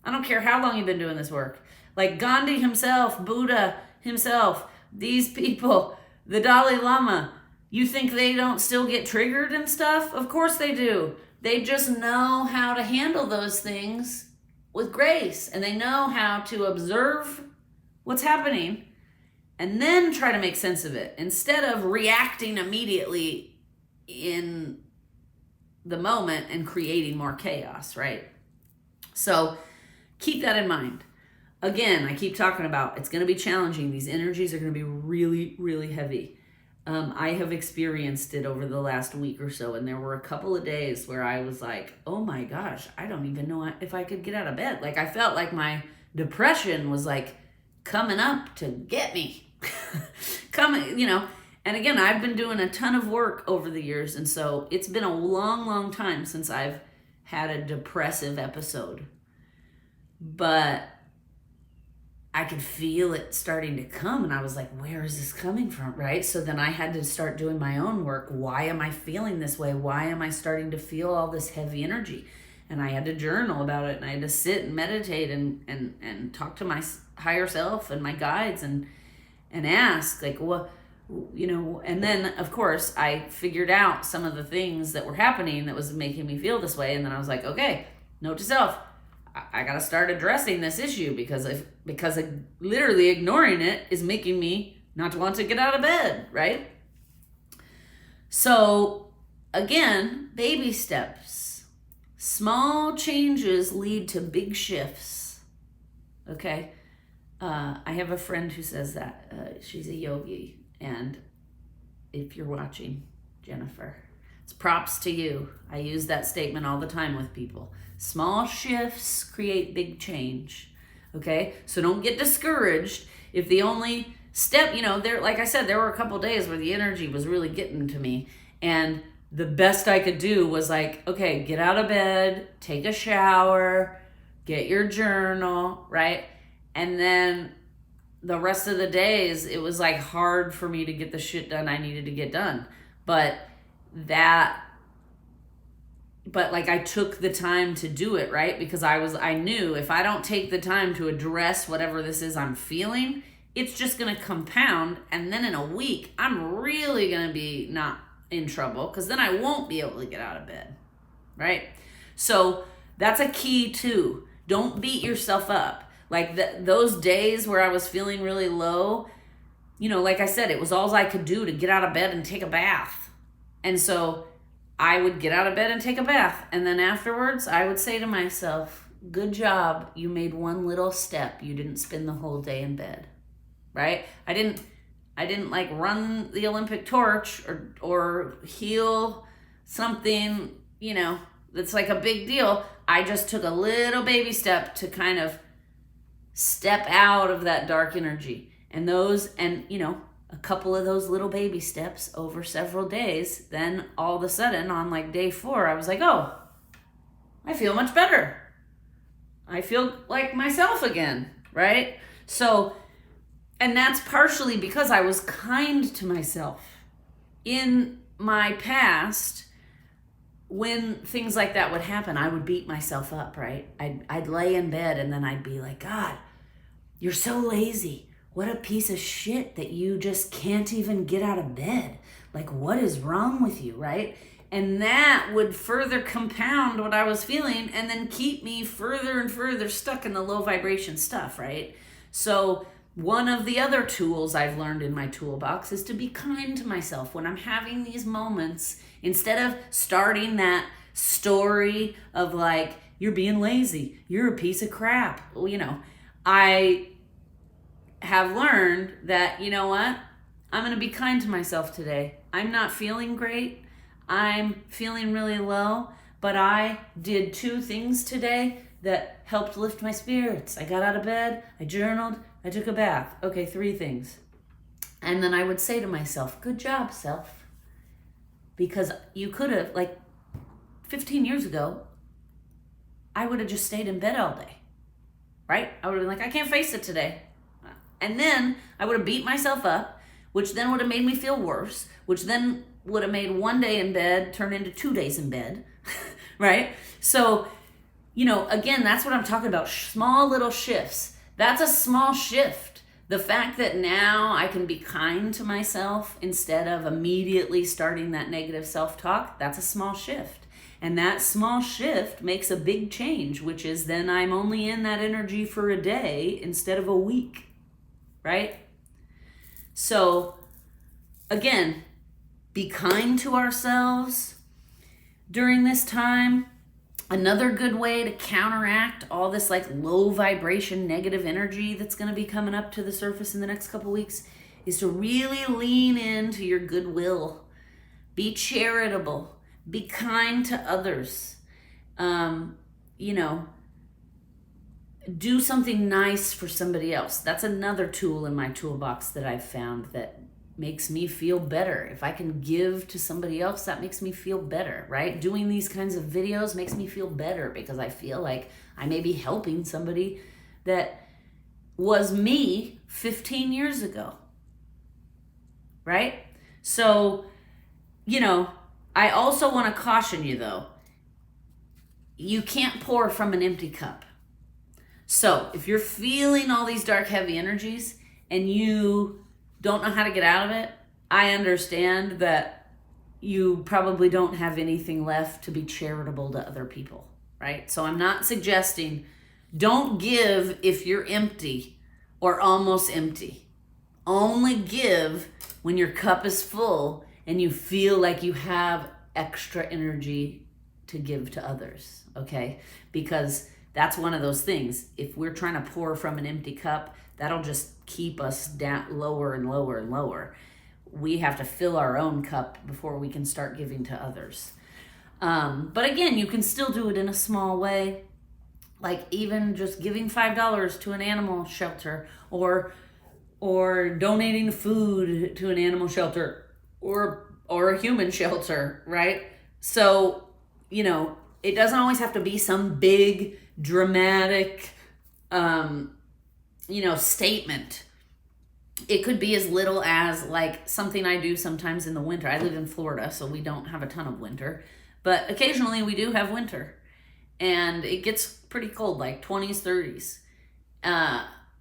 I don't care how long you've been doing this work. Like Gandhi himself, Buddha himself, these people, the Dalai Lama, you think they don't still get triggered and stuff? Of course they do. They just know how to handle those things with grace, and they know how to observe what's happening and then try to make sense of it instead of reacting immediately in the moment and creating more chaos, right? So keep that in mind. Again, I keep talking about it's going to be challenging. These energies are going to be really, really heavy. I have experienced it over the last week or so, and there were a couple of days where I was like, oh my gosh, I don't even know if I could get out of bed. Like I felt like my depression was like coming up to get me. And again, I've been doing a ton of work over the years, and so it's been a long, long time since I've had a depressive episode. But I could feel it starting to come, and I was like, where is this coming from, right? So then I had to start doing my own work. Why am I feeling this way? Why am I starting to feel all this heavy energy? And I had to journal about it, and I had to sit and meditate and talk to my higher self and my guides and ask, like, what, and then, of course, I figured out some of the things that were happening that was making me feel this way, and then I was like, okay, note to self, I got to start addressing this issue because literally ignoring it is making me not want to get out of bed, right? So again, baby steps. Small changes lead to big shifts. Okay? I have a friend who says that. She's a yogi. And if you're watching, Jennifer, it's props to you. I use that statement all the time with people. Small shifts create big change. Okay? So don't get discouraged if the only step, there, like I said, there were a couple days where the energy was really getting to me. And the best I could do was like, okay, get out of bed, take a shower, get your journal, right? And then the rest of the days, it was like hard for me to get the shit done I needed to get done. But like I took the time to do it, right? Because I knew if I don't take the time to address whatever this is I'm feeling, it's just going to compound. And then in a week, I'm really going to be not in trouble because then I won't be able to get out of bed, right? So that's a key too. Don't beat yourself up. Like those days where I was feeling really low, like I said, it was all I could do to get out of bed and take a bath. And so I would get out of bed and take a bath. And then afterwards, I would say to myself, good job. You made one little step. You didn't spend the whole day in bed, right? I didn't like run the Olympic torch or heal something, that's like a big deal. I just took a little baby step to kind of step out of that dark energy. And a couple of those little baby steps over several days, then all of a sudden on like day 4, I was like, oh, I feel much better. I feel like myself again, right? So, and that's partially because I was kind to myself. In my past, when things like that would happen, I would beat myself up, right? I'd lay in bed and then I'd be like, God, you're so lazy. What a piece of shit that you just can't even get out of bed. Like, what is wrong with you, right? And that would further compound what I was feeling and then keep me further and further stuck in the low vibration stuff, right? So one of the other tools I've learned in my toolbox is to be kind to myself when I'm having these moments. Instead of starting that story of like, you're being lazy, you're a piece of crap, I have learned that, you know what? I'm going to be kind to myself today. I'm not feeling great. I'm feeling really low, but I did 2 things today that helped lift my spirits. I got out of bed, I journaled, I took a bath. Okay, 3 things. And then I would say to myself, good job, self. Because you could have, like 15 years ago, I would have just stayed in bed all day, right? I would have been like, I can't face it today. And then I would have beat myself up, which then would have made me feel worse, which then would have made 1 day in bed turn into 2 days in bed, right? So, again, that's what I'm talking about. Small little shifts. That's a small shift. The fact that now I can be kind to myself instead of immediately starting that negative self-talk, that's a small shift. And that small shift makes a big change, which is then I'm only in that energy for a day instead of a week, right? So, again, be kind to ourselves during this time. Another good way to counteract all this like low vibration negative energy that's going to be coming up to the surface in the next couple weeks is to really lean into your goodwill. Be charitable. Be kind to others. Do something nice for somebody else. That's another tool in my toolbox that I've found that makes me feel better. If I can give to somebody else, that makes me feel better, right? Doing these kinds of videos makes me feel better because I feel like I may be helping somebody that was me 15 years ago, right? So, I also want to caution you though, you can't pour from an empty cup. So if you're feeling all these dark, heavy energies and you don't know how to get out of it, I understand that you probably don't have anything left to be charitable to other people, right? So I'm not suggesting don't give if you're empty or almost empty. Only give when your cup is full and you feel like you have extra energy to give to others, okay? Because that's one of those things. If we're trying to pour from an empty cup, that'll just keep us down lower and lower and lower. We have to fill our own cup before we can start giving to others. But again, you can still do it in a small way, like even just giving $5 to an animal shelter, or donating food to an animal shelter, or a human shelter, right? So, you know, it doesn't always have to be some big, dramatic, statement. It could be as little as like something I do sometimes in the winter. I live in Florida, so we don't have a ton of winter, but occasionally we do have winter, and it gets pretty cold, like 20s, 30s.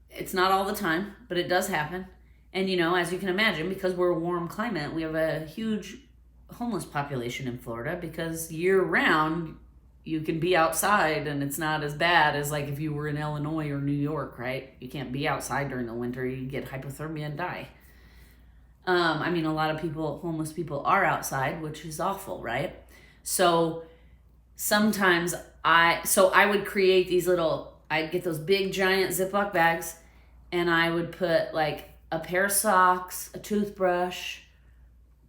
It's not all the time, but it does happen. And, you know, as you can imagine, because we're a warm climate, we have a huge homeless population in Florida, because year round you can be outside and it's not as bad as like if you were in Illinois or New York, right? You can't be outside during the winter. You get hypothermia and die. I mean, a lot of homeless people are outside, which is awful, right? So sometimes I would create these I'd get those big giant Ziploc bags, and I would put like a pair of socks, a toothbrush,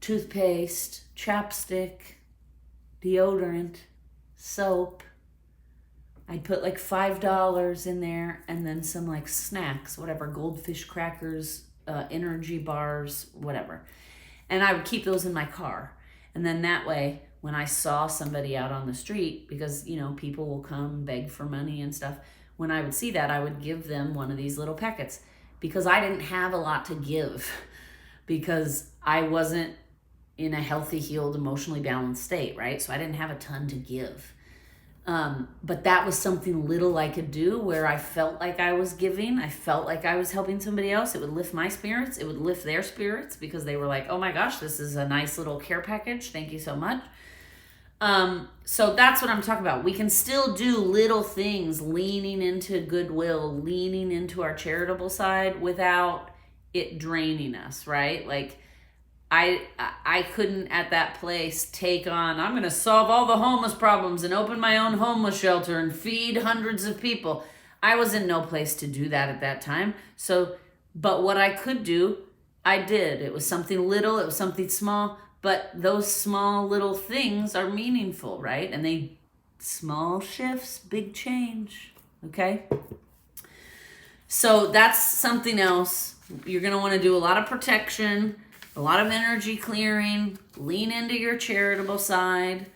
toothpaste, chapstick, deodorant, soap. I'd put like $5 in there, and then some like snacks, whatever, goldfish crackers, energy bars, whatever. And I would keep those in my car. And then that way, when I saw somebody out on the street, because, you know, people will come beg for money and stuff, when I would see that, I would give them one of these little packets, because I didn't have a lot to give, because I wasn't in a healthy, healed, emotionally balanced state, right? So I didn't have a ton to give. But that was something little I could do where I felt like I was giving. I felt like I was helping somebody else. It would lift my spirits. It would lift their spirits, because they were like, oh my gosh, this is a nice little care package. Thank you so much. So that's what I'm talking about. We can still do little things, leaning into goodwill, leaning into our charitable side without it draining us, right? Like I couldn't at that place take on, I'm going to solve all the homeless problems and open my own homeless shelter and feed hundreds of people. I was in no place to do that at that time. So, but what I could do, I did. It was something little, it was something small, but those small little things are meaningful, right? And small shifts, big change, okay? So that's something else. You're going to want to do a lot of protection, a lot of energy clearing, lean into your charitable side.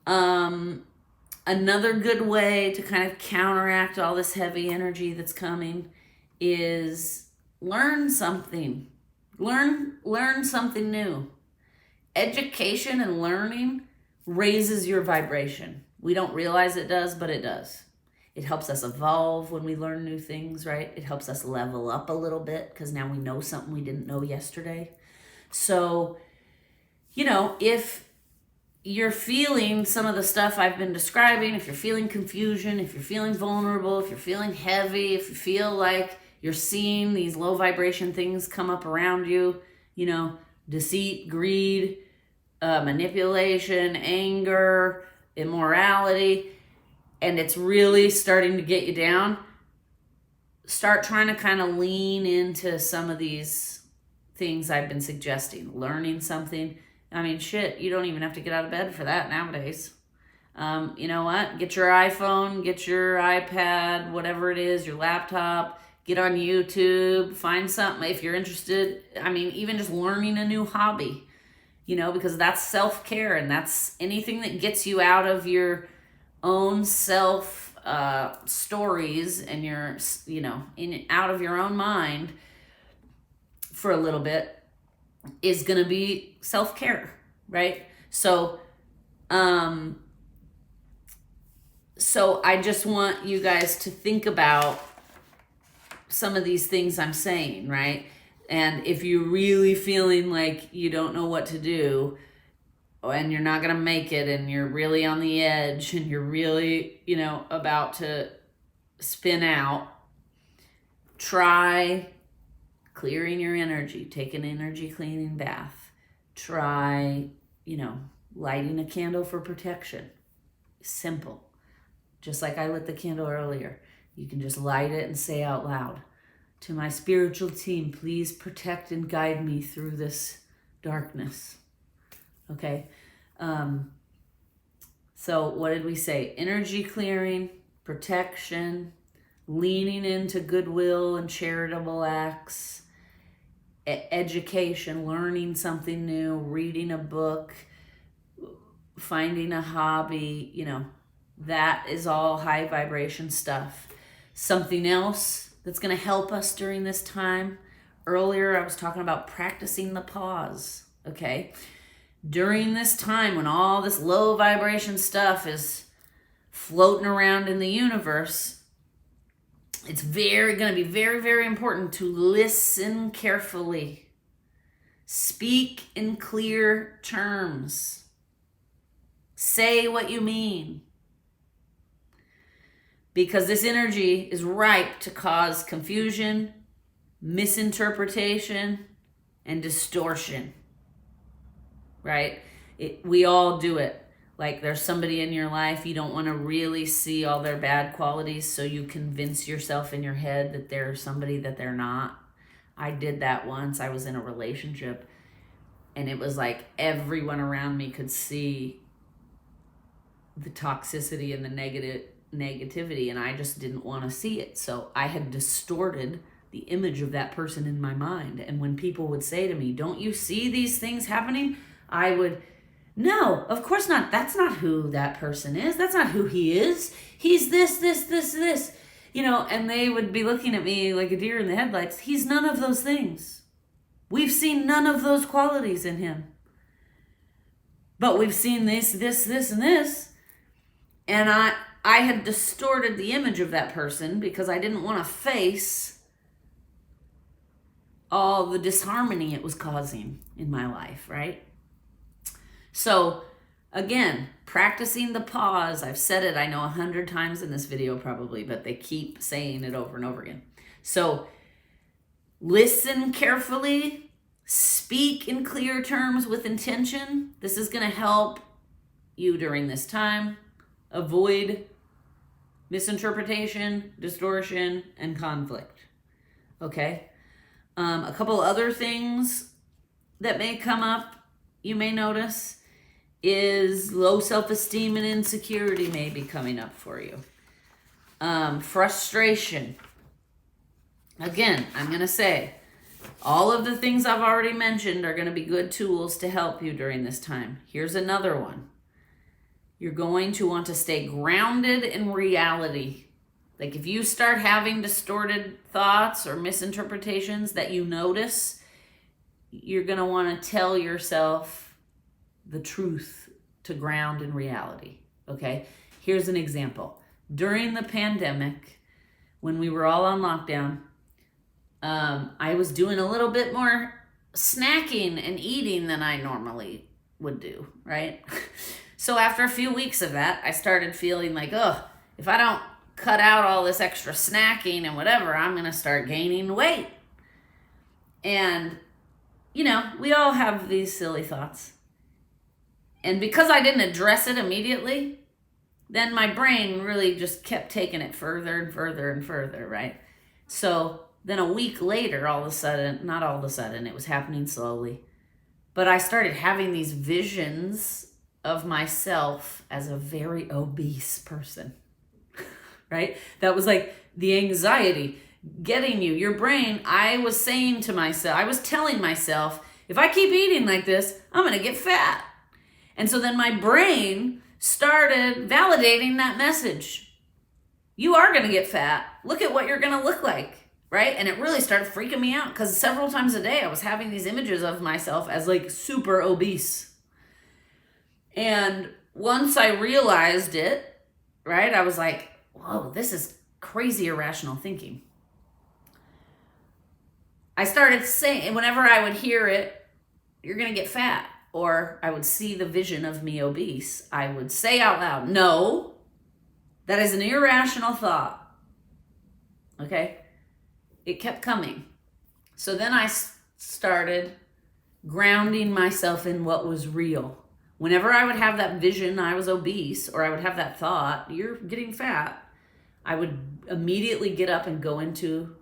Another good way to kind of counteract all this heavy energy that's coming is learn something. Learn something new. Education and learning raises your vibration. We don't realize it does, but it does. It helps us evolve when we learn new things, right? It helps us level up a little bit, because now we know something we didn't know yesterday. So, you know, if you're feeling some of the stuff I've been describing, if you're feeling confusion, if you're feeling vulnerable, if you're feeling heavy, if you feel like you're seeing these low vibration things come up around you, you know, deceit, greed, manipulation, anger, immorality, and it's really starting to get you down, start trying to kind of lean into some of these things I've been suggesting. Learning something. I mean, shit, you don't even have to get out of bed for that nowadays. You know what? Get your iPhone, get your iPad, whatever it is, your laptop, get on YouTube, find something if you're interested. I mean, even just learning a new hobby, you know, because that's self-care, and that's anything that gets you out of your own self stories and your, you know, out of your own mind for a little bit is going to be self-care, right? So I just want you guys to think about some of these things I'm saying, right? And if you're really feeling like you don't know what to do, and you're not going to make it, and you're really on the edge, and you're really, you know, about to spin out, try clearing your energy. Take an energy cleaning bath. Try, you know, lighting a candle for protection. Simple. Just like I lit the candle earlier. You can just light it and say out loud, to my spiritual team, please protect and guide me through this darkness. Okay? So what did we say? Energy clearing, protection, leaning into goodwill and charitable acts, education, learning something new, reading a book, finding a hobby, that is all high vibration stuff. Something else that's going to help us during this time. Earlier, I was talking about practicing the pause, okay? During this time when all this low vibration stuff is floating around in the universe, it's going to be very, very important to listen carefully. Speak in clear terms. Say what you mean. Because this energy is ripe to cause confusion, misinterpretation, and distortion. Right? We all do it. Like there's somebody in your life, you don't want to really see all their bad qualities, so you convince yourself in your head that they're somebody that they're not. I did that once. I was in a relationship, and it was like everyone around me could see the toxicity and the negativity, and I just didn't want to see it. So I had distorted the image of that person in my mind. And when people would say to me, don't you see these things happening? I would, no, of course not. That's not who that person is. That's not who he is. He's this, and they would be looking at me like a deer in the headlights. He's none of those things. We've seen none of those qualities in him. But we've seen this, and this. And I had distorted the image of that person because I didn't want to face all the disharmony it was causing in my life, right? So, again, practicing the pause. I've said it, I know 100 times in this video probably, but they keep saying it over and over again. So, listen carefully. Speak in clear terms with intention. This is going to help you during this time. Avoid misinterpretation, distortion, and conflict. Okay? A couple other things that may come up, you may notice, is low self-esteem and insecurity may be coming up for you. Frustration. Again, I'm going to say, all of the things I've already mentioned are going to be good tools to help you during this time. Here's another one. You're going to want to stay grounded in reality. Like if you start having distorted thoughts or misinterpretations that you notice, you're going to want to tell yourself the truth to ground in reality. Okay? Here's an example. During the pandemic, when we were all on lockdown, I was doing a little bit more snacking and eating than I normally would do, right? So after a few weeks of that, I started feeling like, if I don't cut out all this extra snacking and whatever, I'm going to start gaining weight. And, we all have these silly thoughts. And because I didn't address it immediately, then my brain really just kept taking it further and further and further, right? So then a week later, not all of a sudden, it was happening slowly, but I started having these visions of myself as a very obese person, right? That was like the anxiety getting you, your brain. I was telling myself, if I keep eating like this, I'm going to get fat. And so then my brain started validating that message. You are going to get fat. Look at what you're going to look like, right? And it really started freaking me out because several times a day I was having these images of myself as like super obese. And once I realized it, right, I was like, whoa, this is crazy irrational thinking. I started saying, whenever I would hear it, you're going to get fat, or I would see the vision of me obese, I would say out loud, no, that is an irrational thought. Okay? It kept coming. So then I started grounding myself in what was real. Whenever I would have that vision, I was obese, or I would have that thought, you're getting fat, I would immediately get up and go into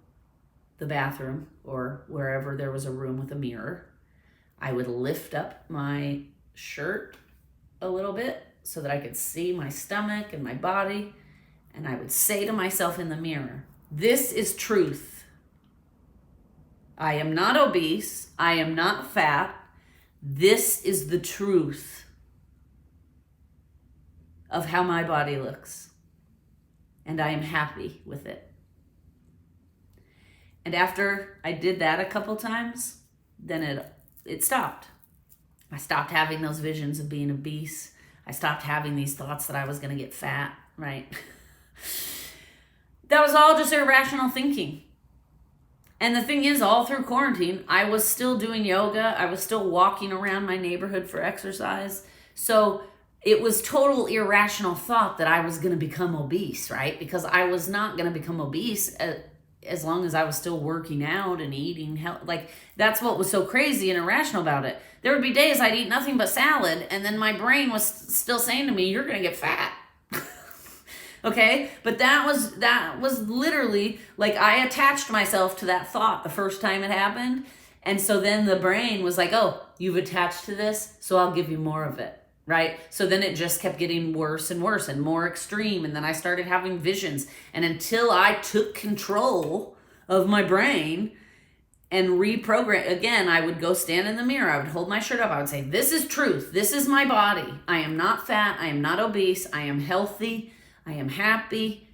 the bathroom or wherever there was a room with a mirror. I would lift up my shirt a little bit so that I could see my stomach and my body. And I would say to myself in the mirror, this is truth. I am not obese. I am not fat. This is the truth of how my body looks. And I am happy with it. And after I did that a couple times, then it stopped. I stopped having those visions of being obese. I stopped having these thoughts that I was going to get fat, right? That was all just irrational thinking. And the thing is, all through quarantine, I was still doing yoga. I was still walking around my neighborhood for exercise. So it was total irrational thought that I was going to become obese, right? Because I was not going to become obese as long as I was still working out and eating health. Like, that's what was so crazy and irrational about it. There would be days I'd eat nothing but salad, and then my brain was still saying to me, you're going to get fat. Okay? But that was literally, like, I attached myself to that thought the first time it happened. And so then the brain was like, oh, you've attached to this, so I'll give you more of it. Right? So then it just kept getting worse and worse and more extreme. And then I started having visions. And until I took control of my brain and reprogram, again, I would go stand in the mirror. I would hold my shirt up. I would say, this is truth. This is my body. I am not fat. I am not obese. I am healthy. I am happy.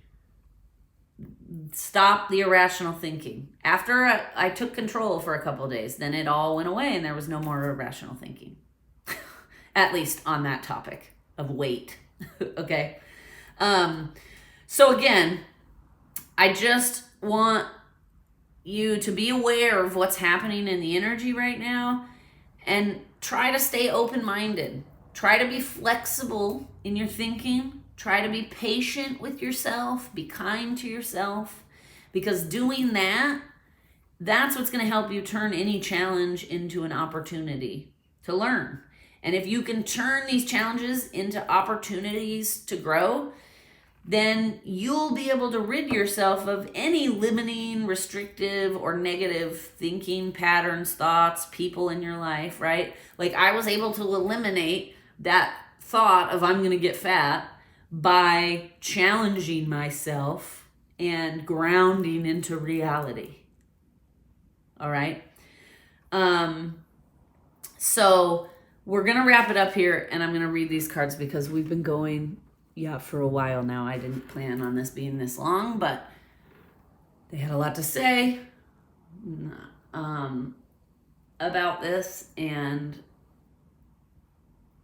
Stop the irrational thinking. After I took control for a couple of days, then it all went away and there was no more irrational thinking. At least on that topic of weight. Okay. So again, I just want you to be aware of what's happening in the energy right now and try to stay open-minded. Try to be flexible in your thinking. Try to be patient with yourself. Be kind to yourself. Because doing that, that's what's going to help you turn any challenge into an opportunity to learn. And if you can turn these challenges into opportunities to grow, then you'll be able to rid yourself of any limiting, restrictive, or negative thinking patterns, thoughts, people in your life, right? Like, I was able to eliminate that thought of I'm going to get fat by challenging myself and grounding into reality. All right? So we're going to wrap it up here, and I'm going to read these cards because we've been going, for a while now. I didn't plan on this being this long, but they had a lot to say about this, and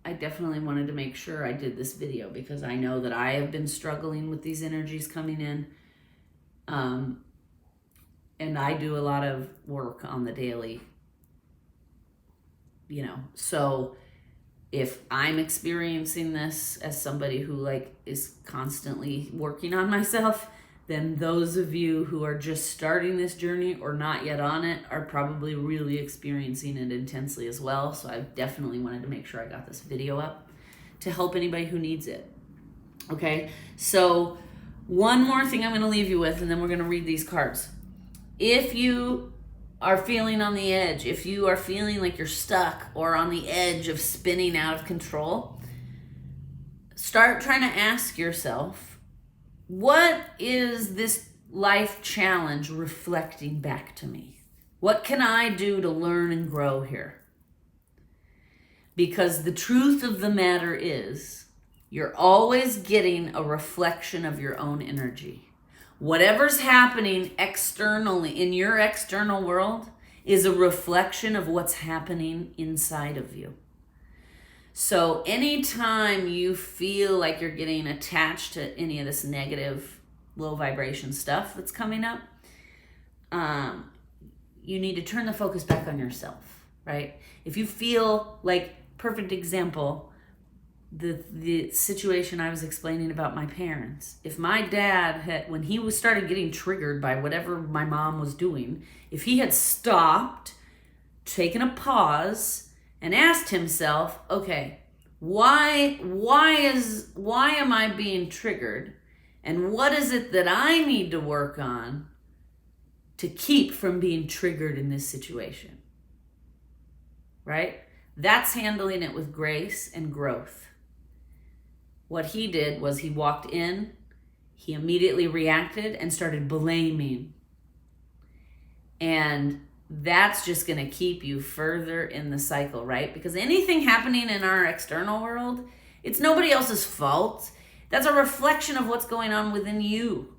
I definitely wanted to make sure I did this video because I know that I have been struggling with these energies coming in, and I do a lot of work on the daily, so if I'm experiencing this as somebody who is constantly working on myself, then those of you who are just starting this journey or not yet on it are probably really experiencing it intensely as well. So I definitely wanted to make sure I got this video up to help anybody who needs it. Okay, so one more thing I'm going to leave you with, and then we're going to read these cards. If you are feeling on the edge, if you are feeling like you're stuck or on the edge of spinning out of control, start trying to ask yourself, what is this life challenge reflecting back to me? What can I do to learn and grow here? Because the truth of the matter is, you're always getting a reflection of your own energy. Whatever's happening externally in your external world is a reflection of what's happening inside of you. So anytime you feel like you're getting attached to any of this negative, low vibration stuff that's coming up, you need to turn the focus back on yourself, right? If you feel like, perfect example, the situation I was explaining about my parents. If my dad when he started getting triggered by whatever my mom was doing, if he had stopped, taken a pause, and asked himself, okay, Why am I being triggered? And what is it that I need to work on to keep from being triggered in this situation? Right? That's handling it with grace and growth. What he did was he walked in, he immediately reacted and started blaming. And that's just going to keep you further in the cycle, right? Because anything happening in our external world, it's nobody else's fault. That's a reflection of what's going on within you.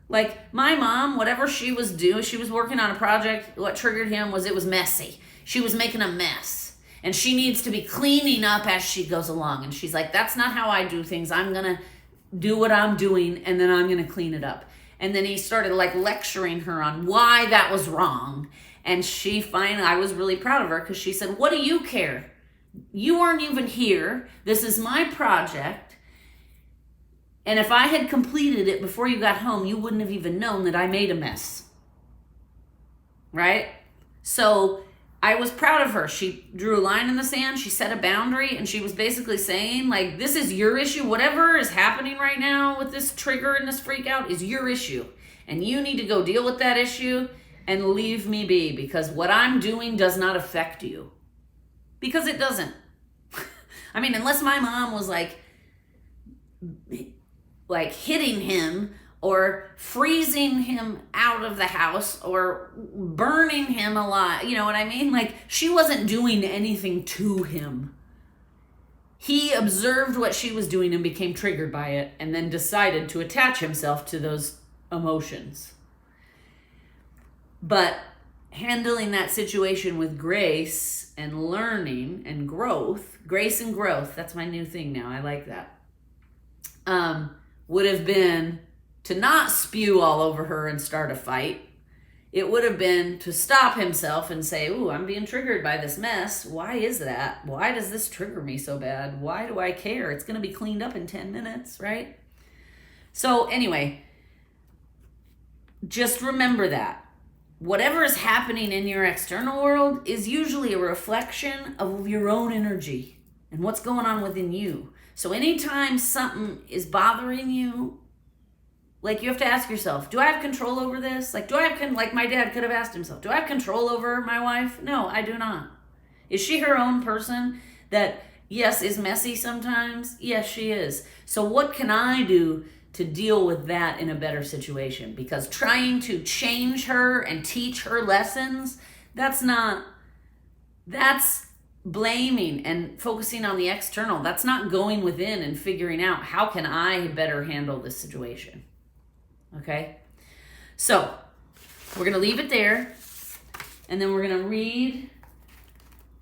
Like my mom, whatever she was doing, she was working on a project. What triggered him was it was messy. She was making a mess. And she needs to be cleaning up as she goes along. And she's like, that's not how I do things. I'm going to do what I'm doing and then I'm going to clean it up. And then he started like lecturing her on why that was wrong. And she finally, I was really proud of her because she said, what do you care? You weren't even here. This is my project. And if I had completed it before you got home, you wouldn't have even known that I made a mess. Right? So I was proud of her. She drew a line in the sand. She set a boundary. And she was basically saying, like, this is your issue. Whatever is happening right now with this trigger and this freak out is your issue. And you need to go deal with that issue and leave me be, because what I'm doing does not affect you. Because it doesn't. I mean, unless my mom was like hitting him or freezing him out of the house or burning him alive. You know what I mean? Like, she wasn't doing anything to him. He observed what she was doing and became triggered by it and then decided to attach himself to those emotions. But handling that situation with grace and learning and growth, grace and growth, that's my new thing now. I like that. Would have been to not spew all over her and start a fight. It would have been to stop himself and say, ooh, I'm being triggered by this mess. Why is that? Why does this trigger me so bad? Why do I care? It's going to be cleaned up in 10 minutes, right? So anyway, just remember that. Whatever is happening in your external world is usually a reflection of your own energy and what's going on within you. So anytime something is bothering you, like, you have to ask yourself, do I have control over this? Like, like my dad could have asked himself, do I have control over my wife? No, I do not. Is she her own person that, yes, is messy sometimes? Yes, she is. So what can I do to deal with that in a better situation? Because trying to change her and teach her lessons, that's blaming and focusing on the external. That's not going within and figuring out, how can I better handle this situation? Okay? So, we're going to leave it there, and then we're going to read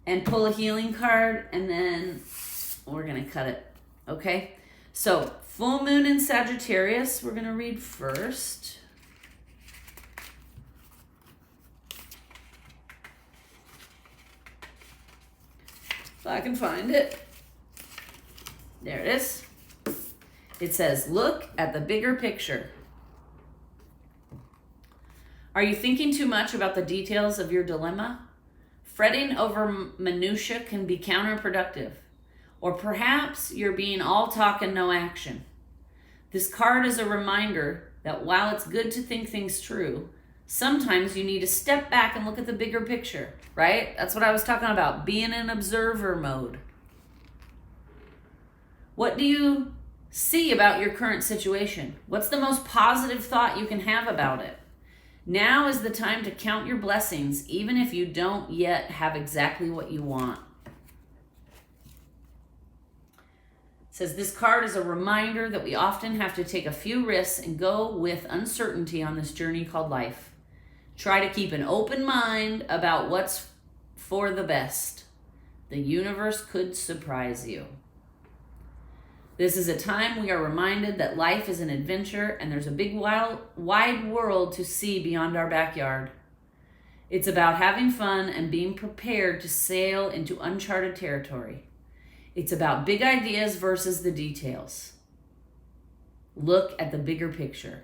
and pull a healing card, and then we're going to cut it. Okay? So, full moon in Sagittarius, we're going to read first. If I can find it. There it is. It says, look at the bigger picture. Are you thinking too much about the details of your dilemma? Fretting over minutia can be counterproductive. Or perhaps you're being all talk and no action. This card is a reminder that while it's good to think things through, sometimes you need to step back and look at the bigger picture, right? That's what I was talking about, being in observer mode. What do you see about your current situation? What's the most positive thought you can have about it? Now is the time to count your blessings, even if you don't yet have exactly what you want. It says this card is a reminder that we often have to take a few risks and go with uncertainty on this journey called life. Try to keep an open mind about what's for the best. The universe could surprise you. This is a time we are reminded that life is an adventure and there's a big wide world to see beyond our backyard. It's about having fun and being prepared to sail into uncharted territory. It's about big ideas versus the details. Look at the bigger picture.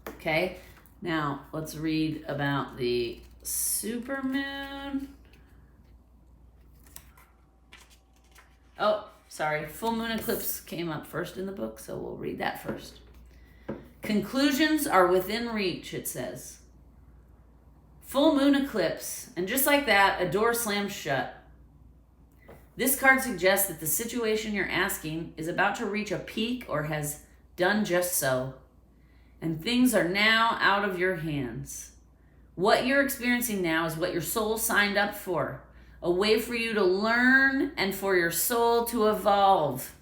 Okay, now let's read about the supermoon. Oh, sorry. Full moon eclipse came up first in the book, so we'll read that first. Conclusions are within reach, it says. Full moon eclipse, and just like that, a door slams shut. This card suggests that the situation you're asking is about to reach a peak or has done just so, and things are now out of your hands. What you're experiencing now is what your soul signed up for, a way for you to learn and for your soul to evolve.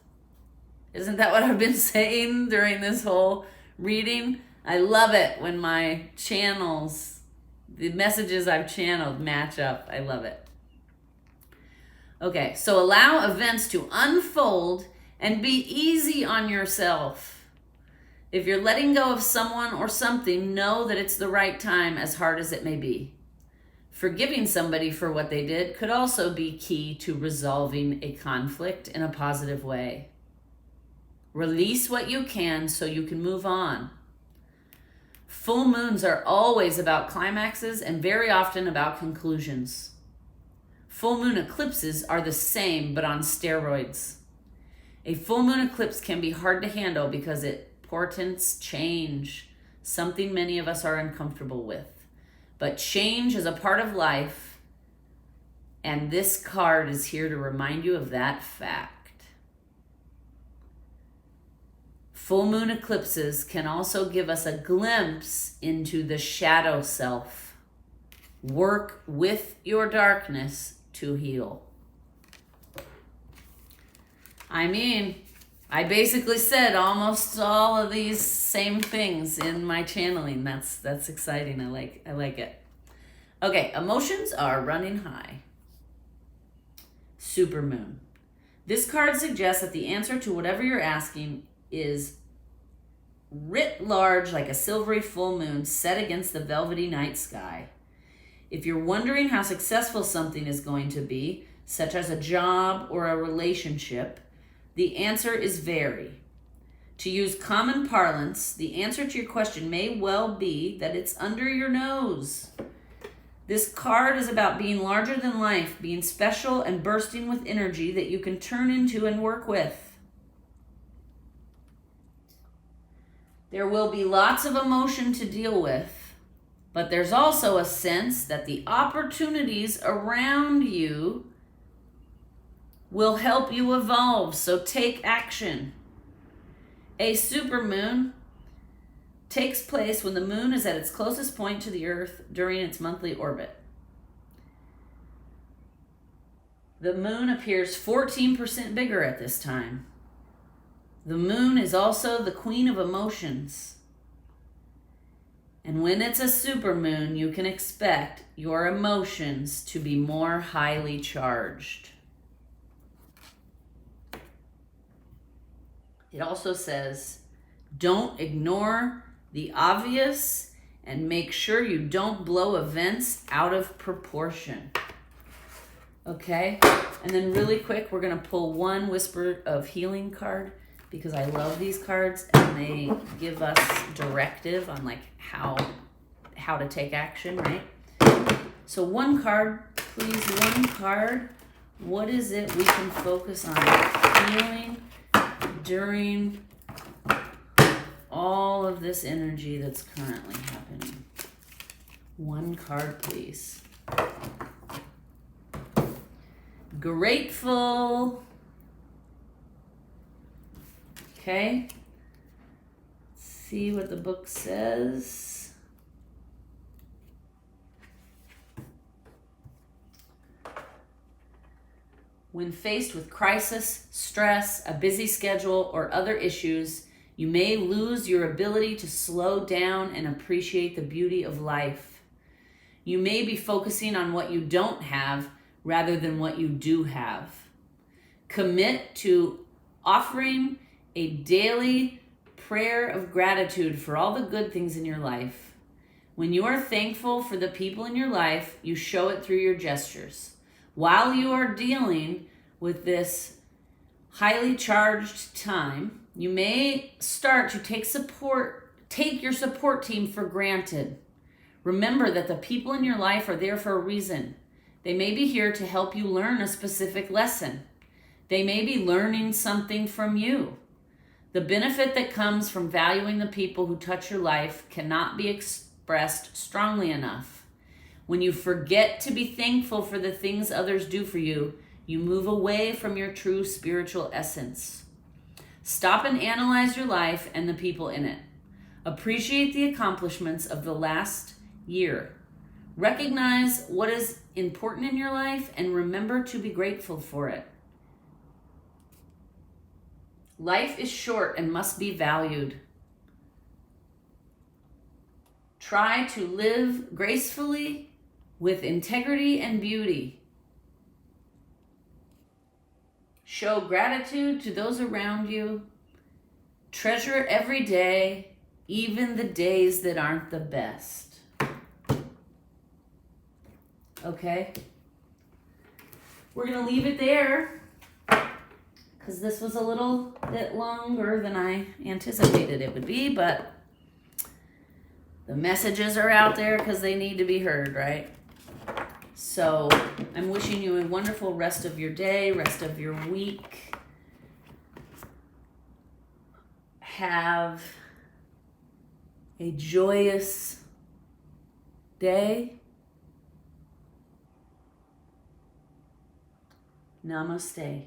Isn't that what I've been saying during this whole reading? I love it when my channels, the messages I've channeled match up. I love it. Okay, so allow events to unfold and be easy on yourself. If you're letting go of someone or something, know that it's the right time, as hard as it may be. Forgiving somebody for what they did could also be key to resolving a conflict in a positive way. Release what you can so you can move on. Full moons are always about climaxes and very often about conclusions. Full moon eclipses are the same, but on steroids. A full moon eclipse can be hard to handle because it portends change, something many of us are uncomfortable with. But change is a part of life, and this card is here to remind you of that fact. Full moon eclipses can also give us a glimpse into the shadow self. Work with your darkness to heal. I basically said almost all of these same things in my channeling. That's exciting. I like it. Okay, emotions are running high. Supermoon. This card suggests that the answer to whatever you're asking is writ large like a silvery full moon set against the velvety night sky. If you're wondering how successful something is going to be, such as a job or a relationship, the answer is very. To use common parlance, the answer to your question may well be that it's under your nose. This card is about being larger than life, being special and bursting with energy that you can turn into and work with. There will be lots of emotion to deal with, but there's also a sense that the opportunities around you will help you evolve, so take action. A supermoon takes place when the moon is at its closest point to the earth during its monthly orbit. The moon appears 14% bigger at this time. The moon is also the queen of emotions. And when it's a supermoon, you can expect your emotions to be more highly charged. It also says, don't ignore the obvious and make sure you don't blow events out of proportion. Okay? And then really quick, we're going to pull one Whisper of Healing card because I love these cards and they give us directive on like how to take action, right? So one card, please, one card. What is it we can focus on healing during all of this energy that's currently happening? One card, please. Grateful. Okay. Let's see what the book says. When faced with crisis, stress, a busy schedule, or other issues, you may lose your ability to slow down and appreciate the beauty of life. You may be focusing on what you don't have rather than what you do have. Commit to offering a daily prayer of gratitude for all the good things in your life. When you are thankful for the people in your life, you show it through your gestures. While you are dealing with this highly charged time, you may start to take your support team for granted. Remember that the people in your life are there for a reason. They may be here to help you learn a specific lesson. They may be learning something from you. The benefit that comes from valuing the people who touch your life cannot be expressed strongly enough. When you forget to be thankful for the things others do for you, you move away from your true spiritual essence. Stop and analyze your life and the people in it. Appreciate the accomplishments of the last year. Recognize what is important in your life and remember to be grateful for it. Life is short and must be valued. Try to live gracefully with integrity and beauty. Show gratitude to those around you. Treasure every day, even the days that aren't the best. Okay? We're going to leave it there because this was a little bit longer than I anticipated it would be, but the messages are out there because they need to be heard, right? So I'm wishing you a wonderful rest of your day, rest of your week. Have a joyous day. Namaste.